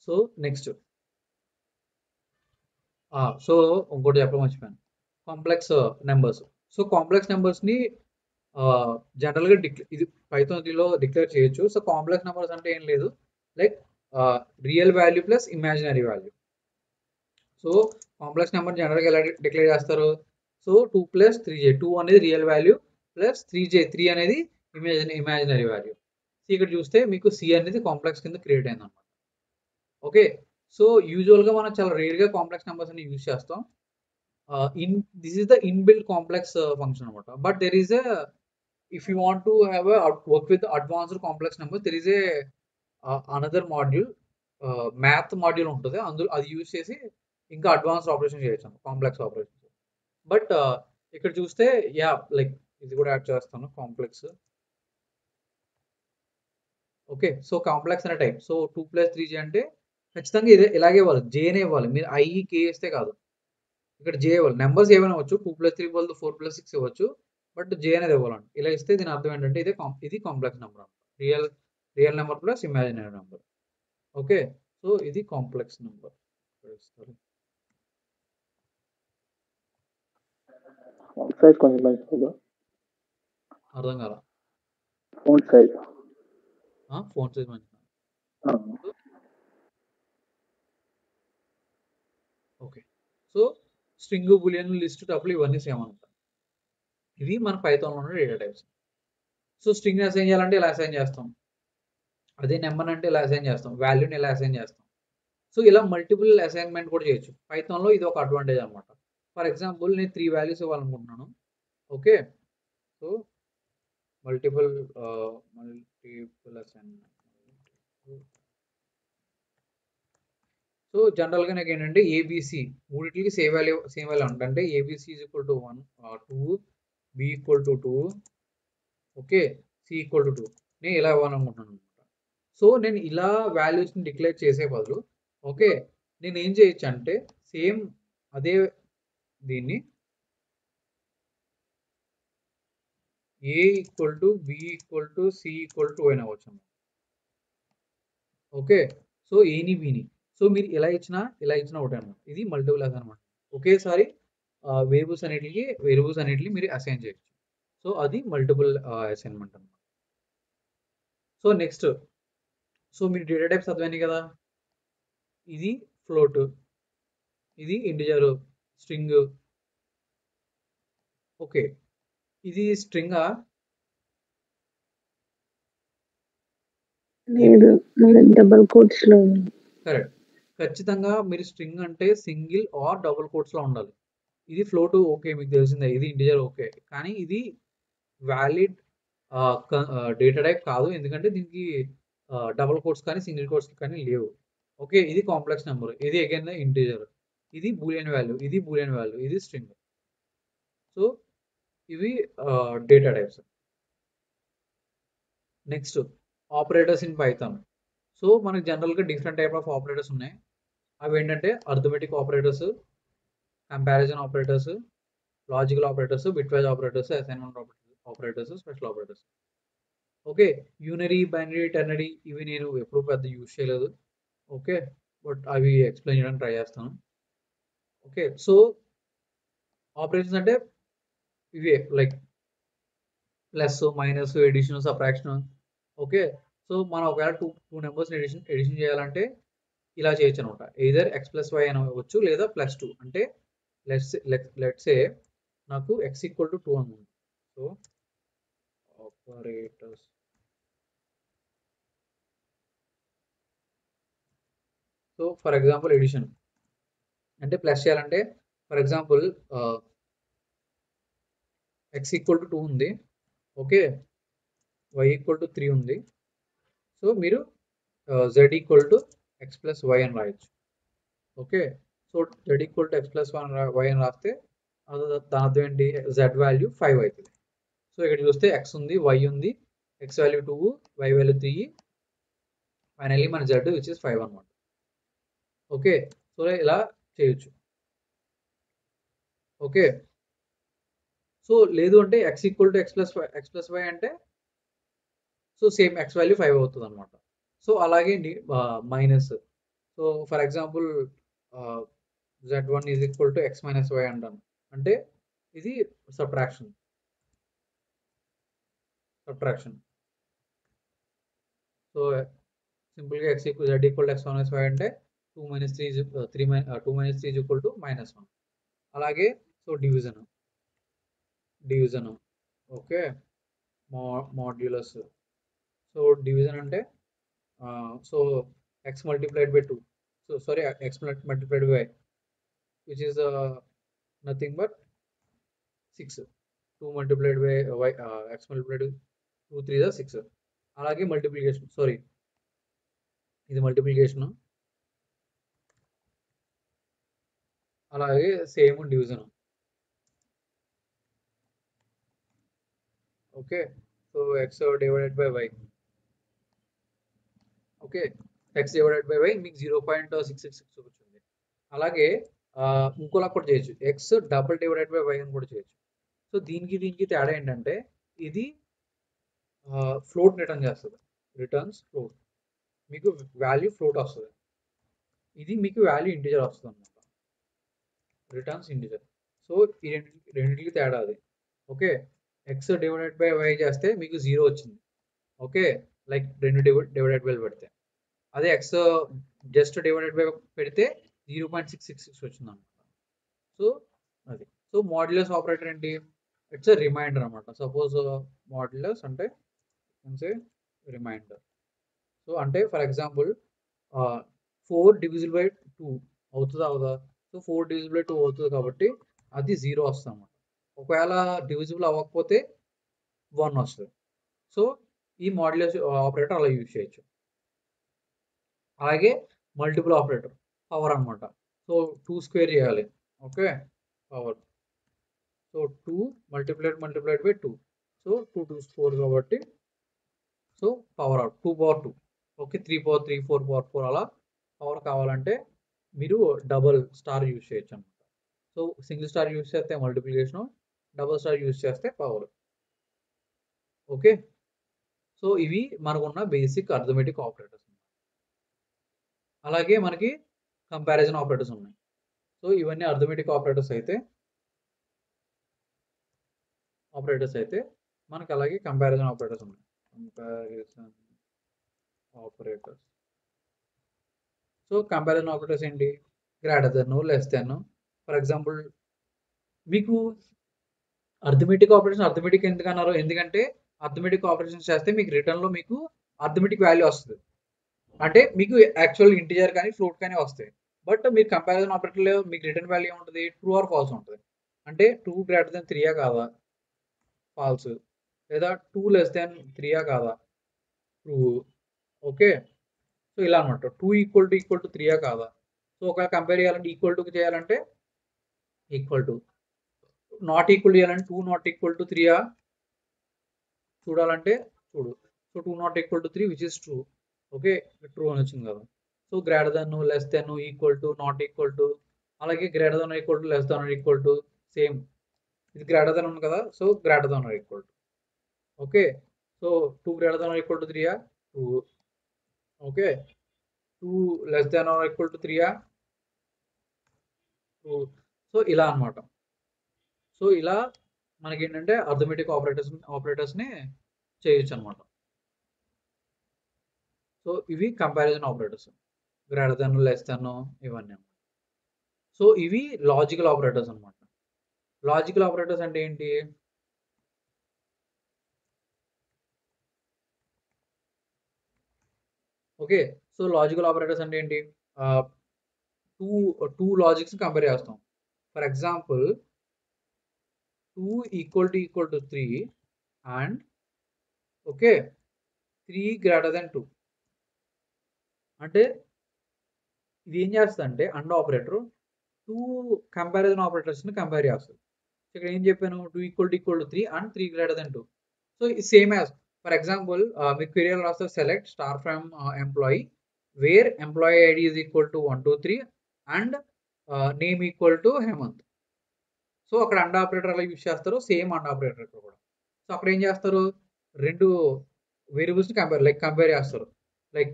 సో నెక్స్ట్ సో ఇంకోటి చెప్పడం మర్చిపోయాను, కాంప్లెక్స్ నెంబర్స్. సో కాంప్లెక్స్ నెంబర్స్ని జనరల్గా ఇది పైథాన్ 3లో డిక్లేర్ చేయొచ్చు. సో కాంప్లెక్స్ నెంబర్స్ అంటే ఏం లేదు, like real value plus imaginary value. So complex number జనరల్గా ఎలా డిక్లేర్ చేస్తారు? సో 2 + 3j, 2 అనేది రియల్ వాల్యూ ప్లస్ 3j, 3 అనేది ఇమాజినరీ వాల్యూ. ఇక్కడ చూస్తే మీకు సి అనేది కాంప్లెక్స్ కింద క్రియేట్ అయింది అనమాట. ఓకే, సో యూజువల్గా మనం చాలా రేర్గా కాంప్లెక్స్ నెంబర్స్ అని యూజ్ చేస్తాం. This is the inbuilt complex function అనమాట. But there is if you want to have a work with advanced complex numbers, there is a another module, math module ఉంటుంది, అందులో అది యూజ్ చేసి ఇంకా అడ్వాన్స్డ్ ఆపరేషన్ చేయొచ్చు, కాంప్లెక్స్ ఆపరేషన్. బట్ ఇక్కడ చూస్తే లైక్ ఇది కూడా యాడ్ చేస్తాను, కాంప్లెక్స్. ఓకే, సో కాంప్లెక్స్ అనే టైప్. సో 2 + 3j అంటే ఖచ్చితంగా ఇదే ఇలాగే ఇవ్వాలి, జేనే ఇవ్వాలి. మీరు కే ఇస్తే కాదు, ఇక్కడ జే ఇవ్వాలి. నెంబర్స్ ఏమైనా ఇవ్వచ్చు, 2 + 3 = 4 + 6 ఇవ్వచ్చు, బట్ జే అనేది ఇవ్వాలండి. ఇలా ఇస్తే దీని అర్థం ఏంటంటే ఇది complex number, real number plus imaginary number. Okay, so ఇది కాంప్లెక్స్ నెంబర్.
సైజ్ కొంచెం పెంచుకోదు,
అర్థం కాల.
ఫోన్ సైజ్
ఫోన్ సైజ్ మంచిగా. Okay, so string, boolean, list, tuple ఇవన్నీ సేమ్ అనమాట. ఇవి మన పైథాన్లో ఉన్న data types. So string assign చేయాలంటే ఇలా అసైన్ చేస్తాం, అదే నెంబర్ అంటే ఇలా అసైన్ చేస్తాం, వాల్యూని ఇలా అసైన్ చేస్తాం. సో ఇలా మల్టిపుల్ అసైన్మెంట్ కూడా చేయొచ్చు పైథాన్లో. ఇది ఒక అడ్వాంటేజ్ అనమాట. ఫర్ ఎగ్జాంపుల్ నేను 3 వాల్యూస్ ఇవ్వాలనుకుంటున్నాను. Okay, so multiple assignment. So జనరల్గా నాకు ఏంటంటే ఏబిసి మూడింటికి సేమ్ వాల్యూ ఉంటుంది. అంటే ఏబిసి = 1, 2, బి = 2, ఓకే, సి = 2. నేను ఇలా ఇవ్వాలనుకుంటున్నాను అనమాట. సో నేను ఇలా వాల్యూస్ని డిక్లేర్ చేసే బదులు, ఓకే, నేను ఏం చేయొచ్చు అంటే సేమ్ అదే దీన్ని ఏ = బి = సి = 2 అయినా అవ్వచ్చు. ఓకే, సో ఏని బిని, సో మీరు ఇలా ఇచ్చినా ఒకటే అనమాట. ఇది మల్టిపుల్ అసైన్ అనమాట. ఒకేసారి వేరియబుల్స్ అన్నిటిని మీరు అసైన్ చేయొచ్చు. సో అది మల్టిపుల్ అసైన్మెంట్ అనమాట. సో నెక్స్ట్, సో మీరు డేటా టైప్స్ చదివాయి కదా, ఇది ఫ్లోట్, ఇది ఇంటిజర్, స్ట్రింగ్. ఓకే, ఇది స్ట్రింగా?
లేదు, డబుల్ కోట్స్ లో.
కరెక్ట్, ఖచ్చితంగా మీరు స్ట్రింగ్ అంటే సింగిల్ ఆర్ డబుల్ కోట్స్ లో ఉండాలి. ఇది ఫ్లోట్, ఓకే, మీకు తెలిసిందే. ఇది ఇంటిజర్, ఓకే, కానీ ఇది వ్యాలిడ్ డేటా టైప్ కాదు, ఎందుకంటే దీనికి డబుల్ కోట్స్ కానీ సింగిల్ కోట్స్ కానీ లేవు. ఓకే, ఇది కాంప్లెక్స్ నెంబర్, ఇది అగైన్ ఇంటిజర్, ఇది బూలియన్ వాల్యూ, ఇది బూలియన్ వాల్యూ, ఇది స్ట్రింగ్. సో ఇవి data types. Next, operators in Python. So మనకి జనరల్గా డిఫరెంట్ టైప్ ఆఫ్ ఆపరేటర్స్ ఉన్నాయి. అవి ఏంటంటే arithmetic operators, comparison operators, logical operators, bitwise operators, assignment operators, special operators. Okay, unary, binary, ternary ఇవి నేను ఎప్పుడూ పెద్ద యూజ్ చేయలేదు. ఓకే, బట్ అవి ఎక్స్ప్లెయిన్ చేయడానికి ట్రై చేస్తాను. ఓకే, సో ఆపరేషన్స్ అంటే ఇవే, like plus, minus, addition, subtraction. Okay, so మనం ఒకవేళ టూ నెంబర్స్ ఎడిషన్ చేయాలంటే ఇలా చేయొచ్చు అనమాట. ఎయిదర్ x ప్లస్ వై అని అవ్వచ్చు లేదా +2 అంటే లెట్స్ సే నాకు x ఈక్వల్ టు 2 అని ఉంది. So operators so for example addition అంటే ప్లస్ చేయాలంటే for example x equal to 2 ఉంది, ఓకే, y ఈక్వల్ టు 3 ఉంది. సో మీరు z equal to x plus Y అని రాయొచ్చు. Okay, so z equal to x plus Y అని రాస్తే దాని అర్థం ఏంటి, z వాల్యూ 5 అవుతుంది. సో ఇక్కడ చూస్తే x ఉంది, y ఉంది, x value 2, y value 3, finally మన z విచ్ ఇస్ 5 అనమాట. ఓకే, సో ఇలా చేయొచ్చు. ఓకే, సో లేదు అంటే x equal to x plus y అంటే సో సేమ్ x వాల్యూ 5 అవుతుంది అనమాట. సో అలాగే minus, so for example z1 is equal to x minus y అంటాను అంటే ఇది సబ్ట్రాక్షన్. సో సింపుల్గా z equal to x minus y అంటే 2 మైనస్ 3 ఈజ్ ఈక్వల్ టు -1. అలాగే so division okay, modulus. So division అంటే so x multiplied by 2, so sorry x multiplied by which is nothing but 6. 2 multiplied by y, x multiplied 2 3 6. అలాగే మల్టిప్లికేషన్, సారీ ఇది మల్టిప్లికేషన్, అలాగే same division. Okay, so x divided by y, okay, x divided by y మీకు 0.666 వచ్చింది. అలాగే ఇంకోలా కూడా చేయొచ్చు, x double divided by y అని కూడా చేయొచ్చు. సో దీనికి తేడా ఏంటంటే ఇది ఫ్లోట్ రిటర్న్ చేస్తుంది, రిటర్న్స్ ఫ్లోట్, మీకు వాల్యూ ఫ్లోట్ వస్తుంది. ఇది మీకు వాల్యూ ఇంటిజర్ వస్తుంది అనమాట, రిటర్న్స్ ఇంటిజర్. సో ఈ రెండింటికి తేడా అది. Okay, x divided by y చేస్తే మీకు 0 వచ్చింది. ఓకే, లైక్ 2 డివైడెడ్ బై పెడితే, అదే x జస్ట్ డివైడెడ్ బై పెడితే 0.666 వచ్చింది అనమాట. సో అది, సో మాడ్యులస్ ఆపరేటర్ ఏంటి, ఇట్స్ రిమైండర్ అనమాట. సపోజ్ మాడ్యులస్ అంటే రిమైండర్. సో అంటే ఫర్ ఎగ్జాంపుల్ 4 డివిజిబుల్ బై 2 అవుతుందా అవుదా, సో 4 డివిజిబుల్ బై 2 అవుతుంది కాబట్టి అది 0 వస్తుంది అనమాట. ఒకవేళ డివిజిబుల్ అవ్వకపోతే 1 వస్తుంది. సో ఈ మాడ్యులస్ ఆపరేటర్ అలా యూజ్ చేయొచ్చు. అలాగే మల్టిపుల్ ఆపరేటర్ పవర్ అనమాట. సో 2 స్క్వేర్ చేయాలి, okay, power. So 2 multiplied by 2, so 2 2 4 కాబట్టి so power out 2 power 2, okay, 3 power 3, 4 power 4 అలా పవర్ కావాలంటే మీరు డబుల్ స్టార్ యూజ్ చేయొచ్చు అనమాట. సో సింగిల్ స్టార్ యూజ్ చేస్తే మల్టిప్లికేషన్, డబుల్ స్టార్ యూజ్ చేస్తే పవర్. ఓకే, సో ఇవి మనకున్న బేసిక్ అర్థమెటిక్ ఆపరేటర్స్. అలాగే మనకి కంపారిజన్ ఆపరేటర్స్ ఉన్నాయి. సో ఇవన్నీ అర్థమెటిక్ ఆపరేటర్స్ అయితే మనకి అలాగే కంపారిజన్ ఆపరేటర్స్ ఉన్నాయి. Comparison operators, so comparison operators ఏంటి, greater than, less than. For example మీకు అర్థమెటిక్ ఆపరేషన్ అర్థమెటిక్ ఎందుకు అన్నారు, ఎందుకంటే అర్థమెటిక్ ఆపరేషన్స్ చేస్తే మీకు రిటర్న్లో మీకు అర్థమెటిక్ వాల్యూ వస్తుంది. అంటే మీకు యాక్చువల్ ఇంటిజర్ కానీ ఫ్లోట్ కానీ వస్తాయి. బట్ మీరు కంపారిజన్ ఆపరేటర్లో మీకు రిటర్న్ వాల్యూ ఏముంటుంది, ట్రూ ఆర్ ఫాల్స్ ఉంటుంది. అంటే 2 గ్రేటర్ దెన్ 3 కాదా, ఫాల్స్, లేదా 2 లెస్ దెన్ 3 కాదా, ట్రూ. ఓకే, సో ఇలా అనమాట. 2 ఈక్వల్ టు 3 కాదా. సో ఒకవేళ కంపేర్ చేయాలంటే ఈక్వల్ టు చేయాలంటే ఈక్వల్ టు, నాట్ ఈక్వల్ చేయాలంటే 2 నాట్ ఈక్వల్ టు 3 చూడాలంటే చూడు. So 2 not equal to 3 which is true. Okay, true అని వచ్చింది కదా. So greater than, less than, equal to, not equal to, అలాగే greater than equal to, less than equal to, same ఇది గ్రేటర్ దెన్ ఉంది కదా, so greater than equal to. Okay, so 2 greater than equal to 3 2. Okay, 2 less than equal to 3 2. So ఇలా అనమాట. సో ఇలా మనకి ఏంటంటే అర్థమెటిక్ ఆపరేటర్స్ని చేయొచ్చు అనమాట. సో ఇవి comparison operators. Greater than, less then ఇవన్నీ. సో ఇవి లాజికల్ ఆపరేటర్స్ అనమాట. లాజికల్ ఆపరేటర్స్ అంటే ఏంటి? ఓకే. సో లాజికల్ ఆపరేటర్స్ అంటే ఏంటి? టూ టూ లాజిక్స్ కంపేర్ చేస్తాం. For example 2 equal to 3 and okay 3 greater than 2. అంటే ఇది ఏం చేస్తుందంటే అండ్ ఆపరేటర్ 2 కంపారిజన్ ఆపరేటర్స్ని కంపేర్ చేస్తుంది. ఇక్కడ ఏం చెప్పాను? 2 equal to 3 and 3 greater than 2. So ఇది సేమ్ యాజ్ ఫర్ ఎగ్జాంపుల్ మీకు క్వెరీలో రాస్తారు select star from employee where employee ID is equal to 1 2 3 and name equal to Hemanth. So అక్కడ అండ్ ఆపరేటర్ అలా యూజ్ చేస్తారు, సేమ్ అండ్ ఆపరేటర్ ఇక్కడ కూడా. సో అక్కడ ఏం చేస్తారు? రెండు వేరియబుల్స్ని కంపేర్ చేస్తారు. Like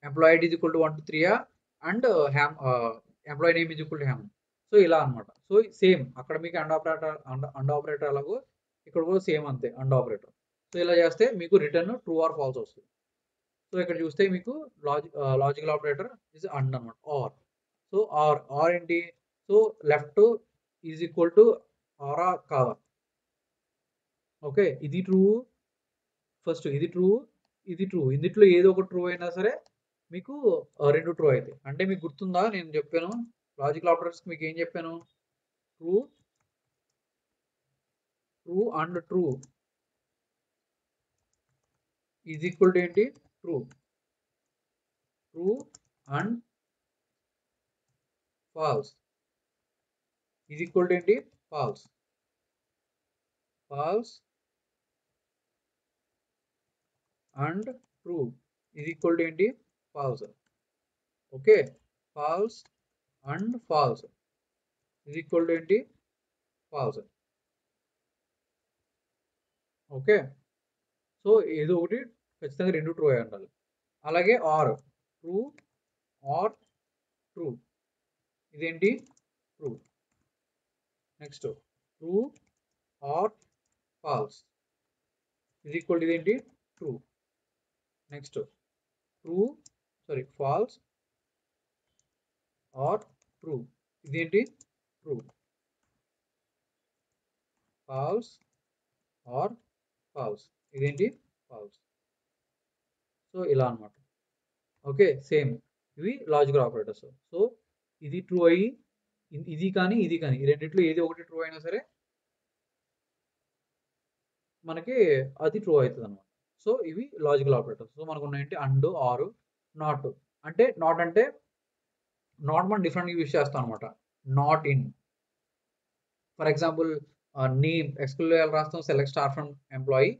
employee ID is equal to 1 2 3 and employee name is equal to Hemanth. So ఇలా అనమాట. సో సేమ్ అక్కడ మీకు అండ్ ఆపరేటర్ అలాగో ఇక్కడ కూడా సేమ్ అంతే అండ్ ఆపరేటర్. సో ఇలా చేస్తే మీకు రిటర్న్ ట్రూ ఆర్ ఫాల్స్ వస్తుంది. సో ఇక్కడ చూస్తే మీకు లాజికల్ ఆపరేటర్ ఇస్ అండ్ అనమాట, ఆర్. సో ఆర్ ఏంటి? So left is equal to ఆరా కాదా? ఓకే ఇది ట్రూ, ఫస్ట్ ఇది ట్రూ, ఇది ట్రూ. ఇందులో ఏదో ఒక ట్రూ అయినా సరే మీకు రెండు ట్రూ అవుతాయి. అంటే మీకు గుర్తుందా నేను చెప్పాను లాజికల్ ఆపరేటర్స్ మీకు ఏం చెప్పాను? True, true and true is equal to ఏంటి? True, true and false is equal to ఏంటి? False, false and true is equal to ఏంటి? False. Okay false and false is equal to ఏంటి? ఫాల్స్. ఓకే సో ఏదో ఒకటి ఖచ్చితంగా రెండు ట్రూ అయి ఉండాలి. అలాగే ఆర్, ట్రూ ఆర్ ట్రూ ఇదేంటి? True. Next true or false ఇది ఈక్వల్ టు ఇదేంటి? True. Next false or true ఇదేంటి? ట్రూ. ఫాల్స్ ఆర్ ఫాల్స్ ఇదేంటి? ఫాల్స్. సో ఇలా అనమాట. ఓకే సేమ్ ఇవి లాజికల్ ఆపరేటర్స్. సో ఇది ట్రూ అయ్యి ఇది కానీ ఇది కానీ ఈ రెండిట్లో ఏది ఒకటి ట్రూ అయినా సరే మనకి అది ట్రూ అవుతుంది అనమాట. సో ఇవి లాజికల్ ఆపరేటర్స్. సో మనకు ఉన్నాయంటే అండ్, ఆర్, నాట్. అంటే నాట్ మనం డిఫరెంట్ యూజ్ చేస్తాం అనమాట. Not in for example name exclude రాస్తాం select star from employee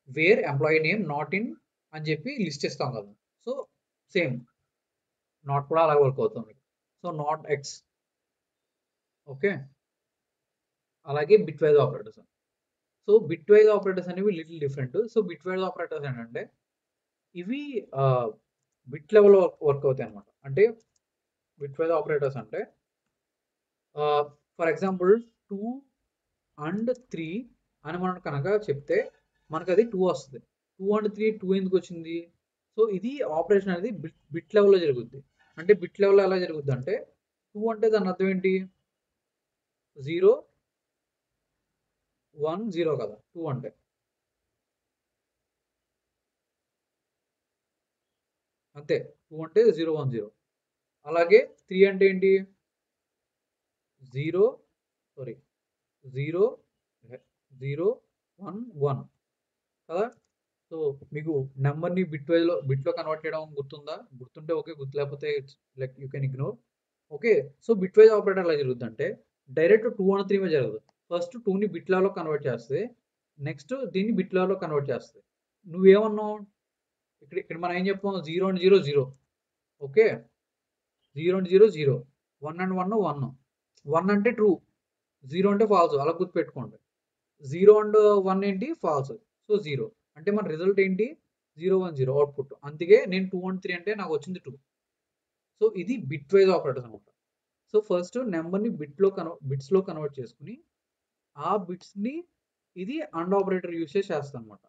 where employee name not in అని చెప్పి లిస్ట్ ఇస్తాం కదా. సో సేమ్ నాట్ కూడా అలా వర్క్ అవుతుంది. So not x. ఓకే అలాగే bit wise operators. So bit wise operators అనేవి little different. So bit wise operators ఏంటంటే ఇవి బిట్ లెవెల్ వర్క్ అవుతాయి అనమాట. అంటే బిట్ వైజ్ ఆపరేటర్స్ అంటే ఫర్ ఎగ్జాంపుల్ 2 అండ్ 3 అని మనం కనుక చెప్తే మనకు అది 2 వస్తుంది. 2 అండ్ 3 2 ఎందుకు వచ్చింది? సో ఇది ఆపరేషన్ అనేది బిట్ లెవెల్లో జరుగుద్ది. అంటే బిట్ లెవెల్లో ఎలా జరుగుద్ది అంటే 2 అంటే దాని అర్థం ఏంటి? 0 1 0 కదా 2 అంటే. అంతే 2 అంటే 0 1 0. అలాగే 3 అంటే ఏంటి? 0 0 0 1 1 కదా. సో మీకు నెంబర్ని బిట్లో కన్వర్ట్ చేయడం గుర్తుందా? గుర్తుంటే ఓకే, గుర్తు లేకపోతే like you can ignore. Okay so bit wise operator ఎలా జరుగుతుంది అంటే డైరెక్ట్ 2 అండ్ 3 మీద జరగదు. ఫస్ట్ 2ని బిట్ లెవెల్లో కన్వర్ట్ చేస్తే నెక్స్ట్ దీన్ని బిట్ లెవెల్లో కన్వర్ట్ చేస్తుంది. నువ్వేమన్నావు ఇక్కడ మనం ఏం చెప్పాం? 0 అండ్ 0 0. Okay 0 and 0 0, 1 and 1 1. 1 అంటే ట్రూ, 0 అంటే ఫాల్స్. అలా గుర్తుపెట్టుకోండి. 0 అండ్ 1 ఏంటి? ఫాల్స్. సో 0 అంటే మన రిజల్ట్ ఏంటి? 0 1 0 అవుట్పుట్. అందుకే నేను 2 అండ్ 3 అంటే నాకు వచ్చింది 2. సో ఇది బిట్ వైజ్ ఆపరేటర్స్ అనమాట. సో ఫస్ట్ నెంబర్ని బిట్స్లో కన్వర్ట్ చేసుకుని ఆ బిట్స్ని ఇది అండ్ ఆపరేటర్ యూస్ చేసి చేస్తాను అనమాట.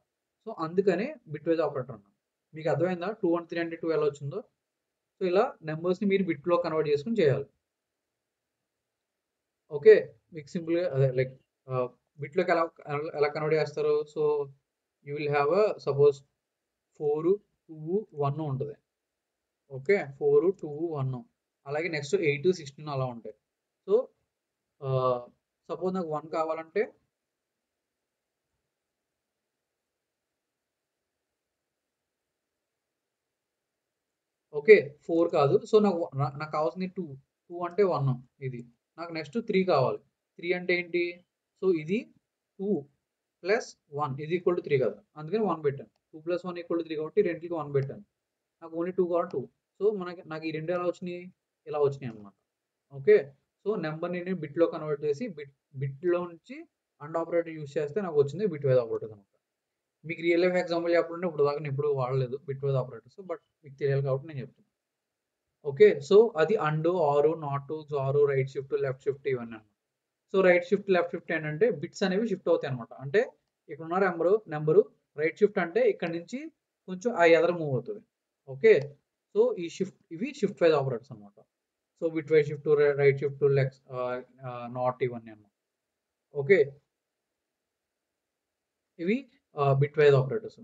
సో అందుకనే బిట్ వైజ్ ఆపరేటర్ అన్నాను. మీకు అర్థమైందా 2 అండ్ 3 అంటే 2 ఎలా వచ్చిందో? సో ఇలా నెంబర్స్ని మీరు బిట్లో కన్వర్ట్ చేసుకుని చేయాలి. ఓకే, మీకు సింపుల్గా అదే లైక్ బిట్లోకి ఎలా ఎలా కన్వర్ట్ చేస్తారు? So you will have suppose 4, 2, 1 ఉంటుంది. ఓకే, 4, 2, 1 అలాగే నెక్స్ట్ 8, 16 అలా ఉంటాయి. సో సపోజ్ నాకు 1 కావాలంటే ఓకే 4 కాదు. సో నాకు కావాల్సింది 2 అంటే 1 ఇది. నాకు నెక్స్ట్ 3 కావాలి. 3 అంటే ఏంటి? సో ఇది 2 ప్లస్ 1 ఇది ఈక్వల్ టు 3 కదా, అందుకని 1 పెట్టాను. 2 ప్లస్ 1 ఈక్వల్ టు 3 కాబట్టి రెండింటికి 1 పెట్టాను. నాకు ఓన్లీ 2 కావాలి 2. సో నాకు ఈ రెండు ఎలా వచ్చినాయి? ఇలా వచ్చినాయి అనమాట. ఓకే, సో నెంబర్ని నేను బిట్లో కన్వర్ట్ చేసి బిట్లో నుంచి అండ్ ఆపరేటర్ యూస్ చేస్తే నాకు వచ్చింది బిట్ వైజ్ ఆపరేటర్ అనమాట. మీకు రియల్ లైఫ్ ఎగ్జాంపుల్ చెప్పాలంటే ఇప్పుడు దాకా నేను ఎప్పుడు వాడలేదు బిట్ వైజ్ ఆపరేటర్స్, బట్ మీకు తెలియాలి కాబట్టి నేను చెప్తాను. ఓకే, సో అది అండ్, ఆరు, not, jar, right shift, left shift ఇవన్నీ అనమాట. So right shift, left shift ఏంటంటే బిట్స్ అనేవి షిఫ్ట్ అవుతాయి అనమాట. అంటే ఇక్కడ ఉన్న నెంబరు రైట్ షిఫ్ట్ అంటే ఇక్కడ నుంచి కొంచెం ఆ ఎదర మూవ్ అవుతుంది. ఓకే, సో ఇవి షిఫ్ట్ వైజ్ ఆపరేటర్స్ అనమాట. So bit wise shift, right shift, left, not ఇవన్నీ అనమాట. ఓకే, ఇవి బిట్ వైజ్ ఆపరేటర్స్.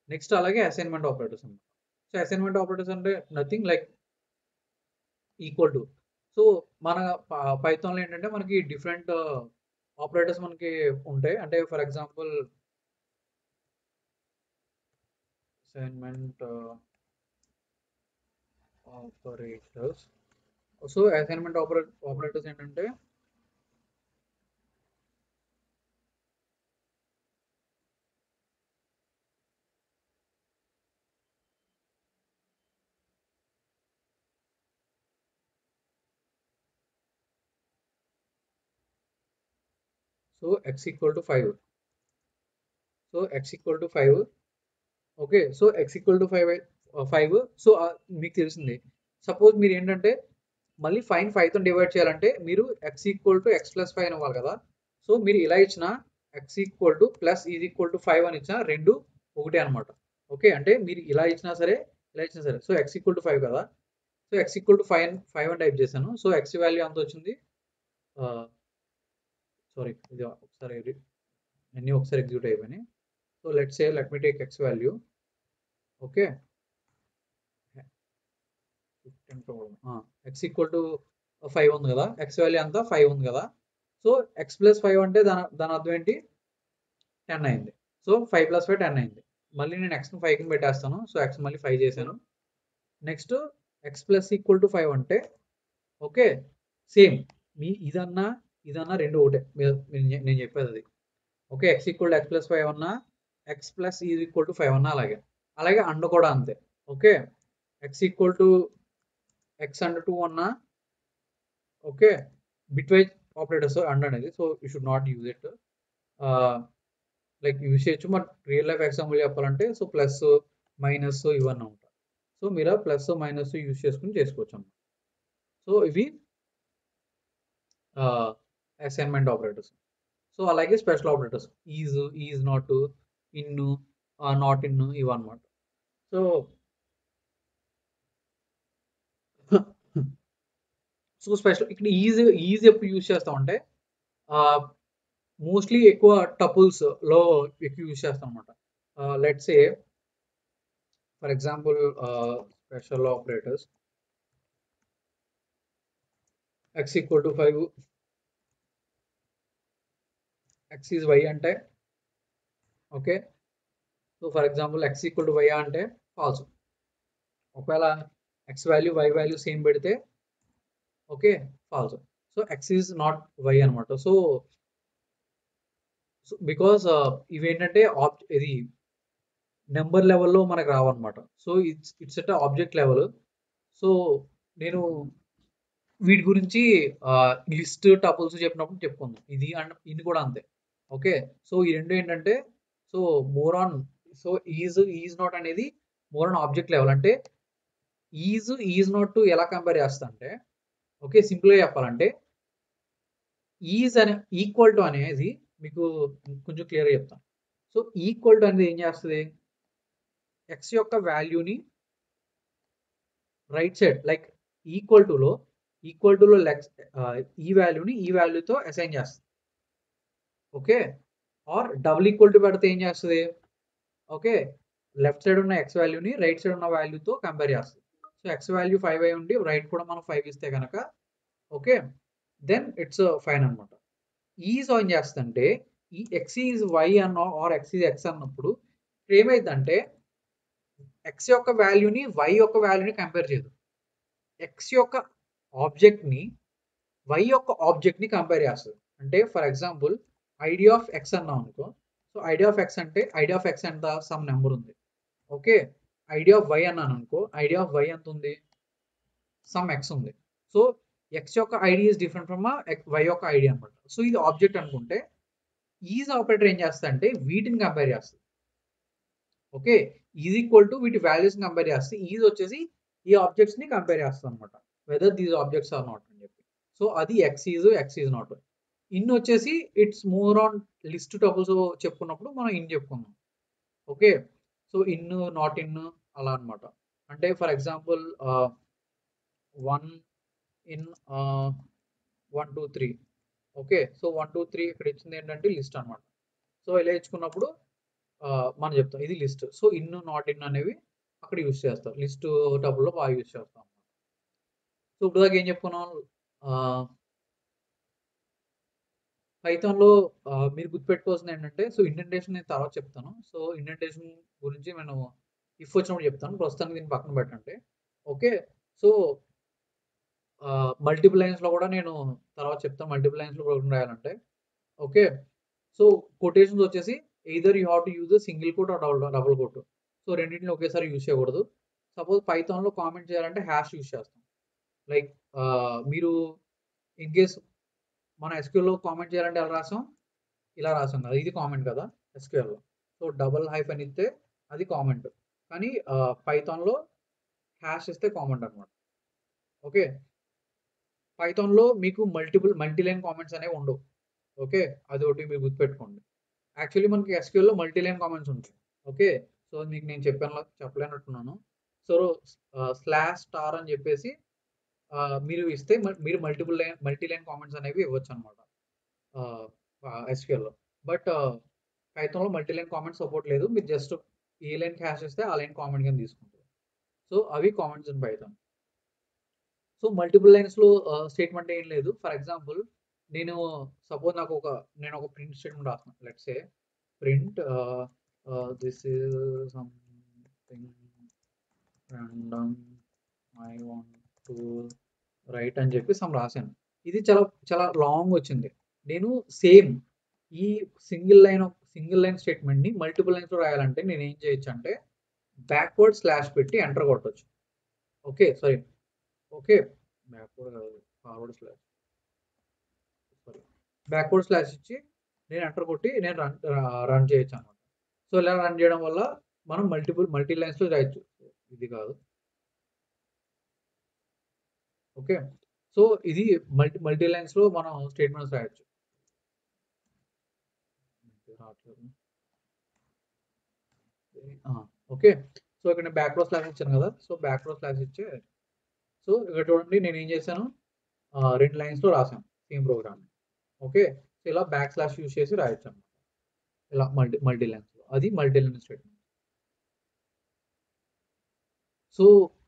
నెక్స్ట్ అలాగే అసైన్మెంట్ ఆపరేటర్స్ అనమాట. సో అసైన్మెంట్ ఆపరేటర్స్ అంటే nothing like equal to. So మన పైథాన్లో ఏంటంటే మనకి డిఫరెంట్ ఆపరేటర్స్ మనకి ఉంటాయి. అంటే for example assignment operators. So assignment operators ఏంటంటే so x equal to 5. So x equal to 5. Okay, so x equal to 5. So మీకు తెలిసింది. సపోజ్ మీరు ఏంటంటే మళ్ళీ 5తో డివైడ్ చేయాలంటే మీరు x equal to x plus 5 అవ్వాలి కదా. సో మీరు ఇలా ఇచ్చిన x equal to plus is equal to 5 అని ఇచ్చిన రెండు ఒకటే అనమాట. ఓకే, అంటే మీరు ఇలా ఇచ్చినా సరే ఇలా ఇచ్చినా సరే. సో x ఈక్వల్ టు 5 కదా, సో x ఈక్వల్ టు 5 అని టైప్ చేశాను. సో x వాల్యూ ఎంత వచ్చింది? సారీ, ఇది ఒకసారి అన్నీ ఒకసారి ఎగ్జిక్యూట్ అయిపోయినాయి. So let me take x value. Okay, x equal to 5 ఉంది కదా, x వాల్యూ అంతా 5 ఉంది కదా. సో x ప్లస్ 5 అంటే దాని అర్థం ఏంటి? 10 అయింది. సో 5 ప్లస్ 5 10 అయింది. మళ్ళీ నేను x 5కి పెట్టేస్తాను. సో x మళ్ళీ 5 చేశాను. Next x plus equal to 5 అంటే ఓకే సేమ్ ఇదన్నా రెండు ఒకటే. నేను చెప్పేది అది. Okay, x equal to x plus 5 అన్నా, x plus is equal to 5 అన్నా అలాగే అండ్ కూడా అంతే. Okay, x equal to x and 2 అన్నా okay bit wise operators and అనేది. So you should not use it. Like use చేయొచ్చు, బట్ రియల్ లైఫ్ ఎగ్జాంపుల్ చెప్పాలంటే సో ప్లస్ మైనస్ ఇవన్నీ ఉంటాయి. సో మీరు ప్లస్ మైనస్ యూజ్ చేసుకుని చేసుకోవచ్చు అన్నమాట. సో ఇవి అసైన్మెంట్ ఆపరేటర్స్. సో అలాగే special operators is not, in, not in ఇవన్నమాట. సో సో స్పెషల్ ఇక్కడ ఈజ్ ఎప్పుడు యూజ్ చేస్తామంటే మోస్ట్లీ ఎక్కువ టపుల్స్ లో ఎక్కువ యూజ్ చేస్తాం అనమాట. Let's say for example special operators x equal to 5, x is y అంటే okay. So for example x equal to y అంటే ఫాల్స్. ఒకవేళ x value y value same పెడితే okay false. So x is not y అనమాట. సో బికాస్ ఇవేంటంటే ఇది నెంబర్ లెవెల్లో మనకు రావన్నమాట. So it's at object level. So నేను వీటి గురించి లిస్ట్ టపుల్స్ చెప్పినప్పుడు చెప్పుకుందాం. ఇది అండ్ ఇది కూడా అంతే. ఓకే, సో ఈ రెండు ఏంటంటే so more on so is not అనేది మోర్ ఆన్ ఆబ్జెక్ట్ లెవెల్. అంటే ఈజ్ నాట్ టు ఎలా కంపేర్ చేస్తా అంటే ఓకే సింపుల్గా చెప్పాలంటే ఈజ్ అనే ఈక్వల్ టు అనేది మీకు కొంచెం క్లియర్గా చెప్తాను. సో ఈక్వల్ టు అనేది ఏం చేస్తుంది? ఎక్స్ యొక్క వాల్యూని రైట్ సైడ్ లైక్ ఈక్వల్ టులో ఈ వాల్యూని ఈ వాల్యూతో అసైన్ చేస్తుంది. Okay, or double equal to పెడితే ఏం చేస్తుంది? ఓకే, లెఫ్ట్ సైడ్ ఉన్న ఎక్స్ వాల్యూని రైట్ సైడ్ ఉన్న వాల్యూతో కంపేర్ చేస్తుంది. సో ఎక్స్ వాల్యూ 5 అయి ఉండి రైట్ కూడా మనం 5 ఇస్తే కనుక ఓకే దెన్ ఇట్స్ ఫైన్ అనమాట. ఈజ్ ఏం చేస్తుందంటే ఈ ఎక్స్ ఈజ్ వై అన్న ఆర్ ఎక్స్ ఈజ్ ఎక్స్ అన్నప్పుడు ఏమైందంటే ఎక్స్ యొక్క వాల్యూని వై యొక్క వాల్యూని కంపేర్ చేయదు. ఎక్స్ యొక్క ఆబ్జెక్ట్ని వై యొక్క ఆబ్జెక్ట్ని కంపేర్ చేస్తుంది. అంటే for example idea of X అన్నాం అనుకో. సో ఐడియా ఆఫ్ ఎక్స్ అంటే ఐడియా ఆఫ్ ఎక్స్ ఎంత సమ్ నెంబర్ ఉంది. ఓకే, ఐడియా ఆఫ్ వై అన్నాను అనుకో, ఐడియా ఆఫ్ వై ఎంత ఉంది? సమ్ ఎక్స్ ఉంది. సో ఎక్స్ యొక్క ID is different from Y యొక్క ఐడి అనమాట. సో ఇది ఆబ్జెక్ట్ అనుకుంటే ఈజ్ ఆపరేటర్ ఏం చేస్తా అంటే వీటిని కంపేర్ చేస్తుంది. ఓకే, ఈజ్ ఈక్వల్ టు వీటి వాల్యూస్ కంపేర్ చేస్తే ఈజ్ వచ్చేసి ఈ ఆబ్జెక్ట్స్ ని కంపేర్ చేస్తుంది అనమాట, whether these objects are not అని చెప్పి. సో అది ఎక్స్ ఈజ్ నాట్. ఇన్ వచ్చేసి it's more on list tuples చెప్పుకున్నప్పుడు మనం ఇన్ చెప్పుకున్నాం. Okay, so in not in అలా అనమాట. అంటే for example 1 in 1 2 3. Okay, so 1 2 3 ఇక్కడ ఇచ్చింది ఏంటంటే లిస్ట్ అనమాట. సో ఇలా ఇచ్చుకున్నప్పుడు మనం చెప్తాం ఇది list. So in not in అనేవి అక్కడ యూజ్ చేస్తాం, లిస్ట్ టబుల్లో బాగా యూజ్ చేస్తాం. సో ఇప్పుడు దాకా ఏం చెప్పుకున్నాం? పైథాన్లో మీరు గుర్తుపెట్టుకోవాల్సింది ఏంటంటే, సో ఇండెంటేషన్ నేను తర్వాత చెప్తాను. సో ఇండెంటేషన్ గురించి నేను ఇఫ్ వచ్చినప్పుడు చెప్తాను, ప్రస్తుతానికి దీన్ని పక్కన పెట్టండి. ఓకే, సో మల్టిపుల్ లైన్స్లో కూడా నేను తర్వాత చెప్తాను, మల్టిపుల్ లైన్స్లో ప్రోగ్రామ్ రాయాలంటే. ఓకే, సో కొటేషన్స్ వచ్చేసి either you have to use single quote or double quote. So రెండింటిని ఒకేసారి యూజ్ చేయకూడదు. సపోజ్ పైథాన్లో కామెంట్ చేయాలంటే హ్యాష్ యూజ్ చేస్తాం. లైక్ మీరు ఇన్ కేస్ మన ఎస్క్యూఎల్లో కామెంట్ చేయాలంటే ఎలా రాసాం? ఇలా రాసాం కదా, ఇది కామెంట్ కదా ఎస్క్యూఎల్లో. సో డబుల్ హైఫన్ ఇస్తే అది కామెంట్, కానీ పైథాన్లో హ్యాష్ ఇస్తే కామెంట్ అనమాట. ఓకే, పైథాన్లో మీకు మల్టీ లైన్ కామెంట్స్ అనేవి ఉండవు. ఓకే, అది ఒకటి మీరు గుర్తుపెట్టుకోండి. యాక్చువల్లీ మనకి ఎస్క్యూఎల్లో మల్టీ లైన్ కామెంట్స్ ఉంటాయి. ఓకే, సో మీకు నేను చెప్పలేనట్టున్నాను. సో స్లాష్ స్టార్ అని చెప్పేసి మీరు ఇస్తే మీరు మల్టీ లైన్ కామెంట్స్ అనేవి ఇవ్వచ్చు అనమాట ఎస్క్యూఎల్లో. బట్ పైథాన్లో మల్టీ లైన్ కామెంట్స్ సపోర్ట్ లేదు. మీరు జస్ట్ ఏ లైన్ హ్యాష్ ఇస్తే ఆ లైన్ కామెంట్ కింద తీసుకుంటారు. సో అవి comments in Python. So multiple లైన్స్లో స్టేట్మెంట్ ఏం లేదు. ఫర్ ఎగ్జాంపుల్ నేను సపోజ్ నేను ఒక ప్రింట్ స్టేట్మెంట్ రాస్తున్నాను. Let's say print this is something random I want to write అని చెప్పి రాశాను. ఇది చాలా చాలా లాంగ్ వచ్చింది. నేను సేమ్ ఈ సింగిల్ లైన్ స్టేట్మెంట్ని మల్టిపుల్ లైన్స్లో రాయాలంటే నేను ఏం చేయొచ్చు అంటే బ్యాక్వర్డ్ స్లాష్ పెట్టి ఎంటర్ కొట్టవచ్చు. Okay, sorry, okay, backward slash ఇచ్చి నేను ఎంటర్ కొట్టి నేను రన్ చేయొచ్చు అనమాట. సో ఇలా రన్ చేయడం వల్ల మనం మల్టీ లైన్స్లో రాయొచ్చు. ఇది కాదు. ఓకే, సో ఇది మల్టీ లైన్స్లో మనం స్టేట్మెంట్స్ రాయొచ్చు. ఓకే, సో ఇక్కడ నేను బ్యాక్వర్డ్ స్లాష్ ఇచ్చాను కదా, సో బ్యాక్వర్డ్ స్లాష్ ఇచ్చే సో ఇక్కడ చూడండి నేను ఏం చేశాను, 2 లైన్స్లో రాశాను సేమ్ ప్రోగ్రామ్. ఓకే, సో ఇలా బ్యాక్ స్లాష్ యూజ్ చేసి రాయొచ్చు అన్నమాట, ఇలా మల్టీ లైన్స్లో. అది మల్టీ లైన్ స్టేట్మెంట్. సో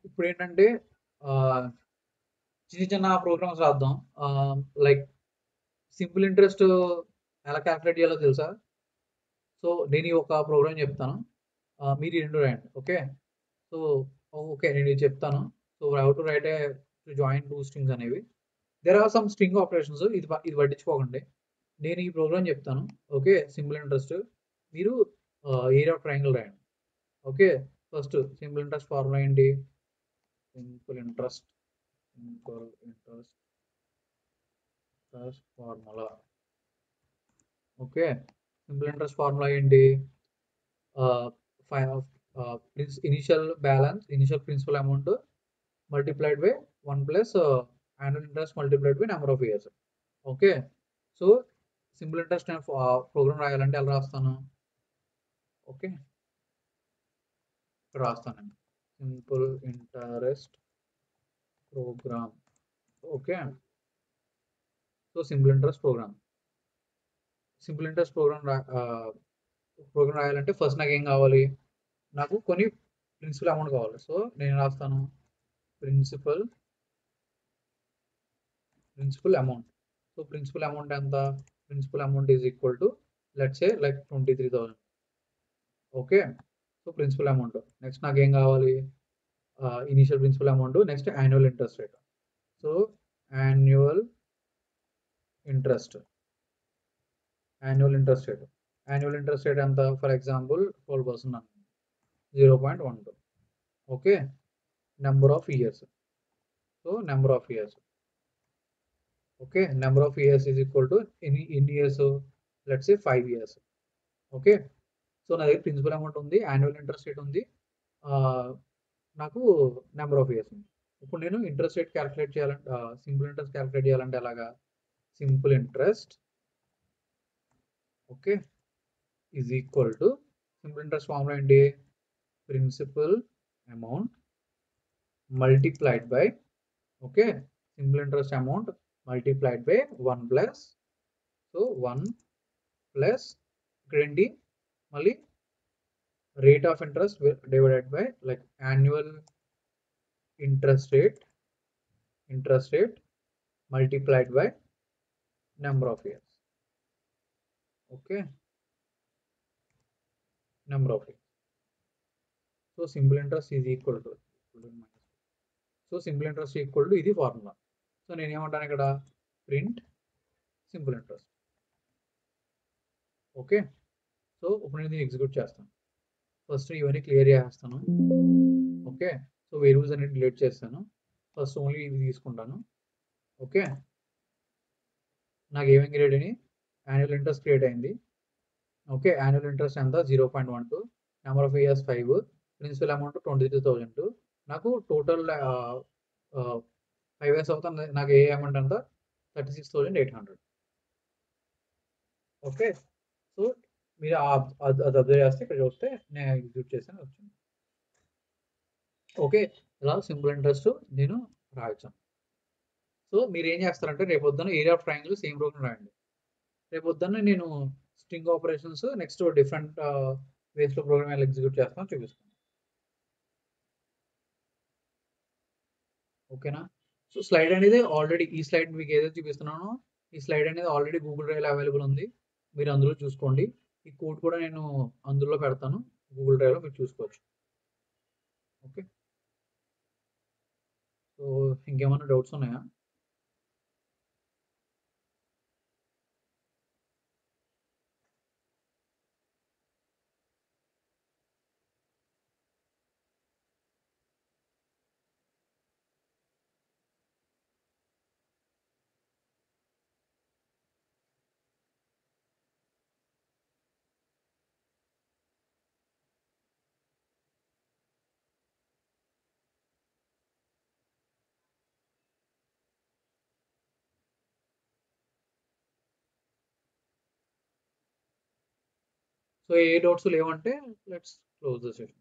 ఇప్పుడు ఏంటంటే చిన్న ప్రోగ్రామ్స్ రాద్దాం. లైక్ సింపుల్ ఇంట్రెస్ట్ ఎలా క్యాల్కులేట్ చేయాలో తెలుసా? సో నేను ఈ ఒక ప్రోగ్రామ్ చెప్తాను, మీరు ఈ 2 రాయండి. ఓకే, సో ఓకే నేను ఇది చెప్తాను. So how to write to join 2 strings అనేవి. There are some string operations, ఇది పట్టించుకోకండి. నేను ఈ ప్రోగ్రామ్ చెప్తాను. ఓకే, సింపుల్ ఇంట్రెస్ట్, మీరు ఏరియా ఆఫ్ ట్రయాంగిల్ రాయండి. Okay, first simple interest formula ఏంటి? Simple interest formula. Okay, simple interest formula ఏంటి? Initial principal amount multiplied by 1 plus annual interest multiplied by number of years. Okay, so simple interest program రాయాలంటే ఎలా రాస్తాను? ఓకే, ఇక్కడ రాస్తానండి simple interest program. Okay. So simple interest program. Simple interest program రాయాలంటే ఫస్ట్ నాకు ఏం కావాలి? నాకు కొన్ని ప్రిన్సిపల్ అమౌంట్ కావాలి. సో నేను రాస్తాను principal amount. So principal amount ఎంత? Principal amount is equal to let's say like 23,000. Okay. So principal amount. Next నాకు ఏం కావాలి? Initial principal amount, next annual interest rate. So annual interest rate. Annual interest rate ఎంత? ఫర్ ఎగ్జాంపుల్ 12% అనుకుందాం. 0.12. Okay. Number of years. So number of years. Okay. Number of years is equal to ఎన్ని years? Let's say 5 years. Okay. So నా దగ్గర ప్రిన్సిపల్ అమౌంట్ ఉంది, యాన్యువల్ ఇంట్రెస్ట్ రేట్ ఉంది, నాకు నెంబర్ ఆఫ్ ఇయర్స్ ఉంది. ఇప్పుడు నేను ఇంట్రెస్ట్ రేట్ క్యాలిక్యులేట్ చేయాలంటే సింపుల్ ఇంట్రెస్ట్ క్యాలిక్యులేట్ చేయాలంటే ఎలాగా? Simple interest okay is equal to simple interest formula ఏంటి? Principal amount multiplied by okay simple interest amount multiplied by 1 plus so 1 plus ఇక్కడ ఏంటి మళ్ళీ rate of interest divided by like annual interest rate multiplied by number of years. Okay, number of years. So simple interest is equal to so simple interest equal to ఇది ఫార్ములా. సో నేను ఏమంటాను ఇక్కడ print simple interest. Okay. So ఇప్పుడు నేను దీన్ని ఎగ్జిక్యూట్ చేస్తాను. ఫస్ట్ ఇవన్నీ క్లియర్ చేస్తాను. ఓకే. సో వేరియబుల్స్ అన్ని డిలీట్ చేస్తాను. ఫస్ట్ ఓన్లీ ఇది తీసుకుంటాను. ఓకే. నాకు ఏమేమి క్రియేట్ అయినాయి? యాన్యువల్ ఇంట్రెస్ట్ క్రియేట్ అయింది. ఓకే. యాన్యువల్ ఇంట్రెస్ట్ ఎంత? 0.12. Number of years 5. Principal amount 23,000. నాకు టోటల్ 5 ఇయర్స్ అవుతుంది. నాకు ఏ అమౌంట్ అంతా 36,800. ఓకే. సో మీరు అది అబ్జర్వ్ చేస్తే ఇక్కడ చూస్తే నేను ఎగ్జిక్యూట్ చేశాను వచ్చింది. ఓకే. ఇలా సింపుల్ ఇంట్రెస్ట్ నేను రాయొచ్చాను. సో మీరు ఏం చేస్తారంటే రేపొద్దున area of triangle same program రాయండి. రేపొద్దున నేను స్ట్రింగ్ ఆపరేషన్స్ నెక్స్ట్ డిఫరెంట్ వేస్లో ప్రోగ్రామ్ ఎలా ఎగ్జిక్యూట్ చేస్తానో చూపిస్తాను. ఓకేనా? సో స్లైడ్ అనేది ఆల్రెడీ ఈ స్లైడ్ మీకు ఏదైతే చూపిస్తున్నానో ఈ స్లైడ్ అనేది ఆల్రెడీ గూగుల్ డ్రైవ్లో అవైలబుల్ ఉంది. మీరు అందులో చూసుకోండి. ఈ కోడ్ కూడా నేను అందులో పెడతాను గూగుల్ డ్రైవ్లో మీరు చూసుకోవచ్చు. ఓకే. సో ఇంకేమైనా డౌట్స్ ఉన్నాయా? సో ఏ డౌట్స్ లేవంటే లెట్స్ క్లోజ్ ద సెషన్.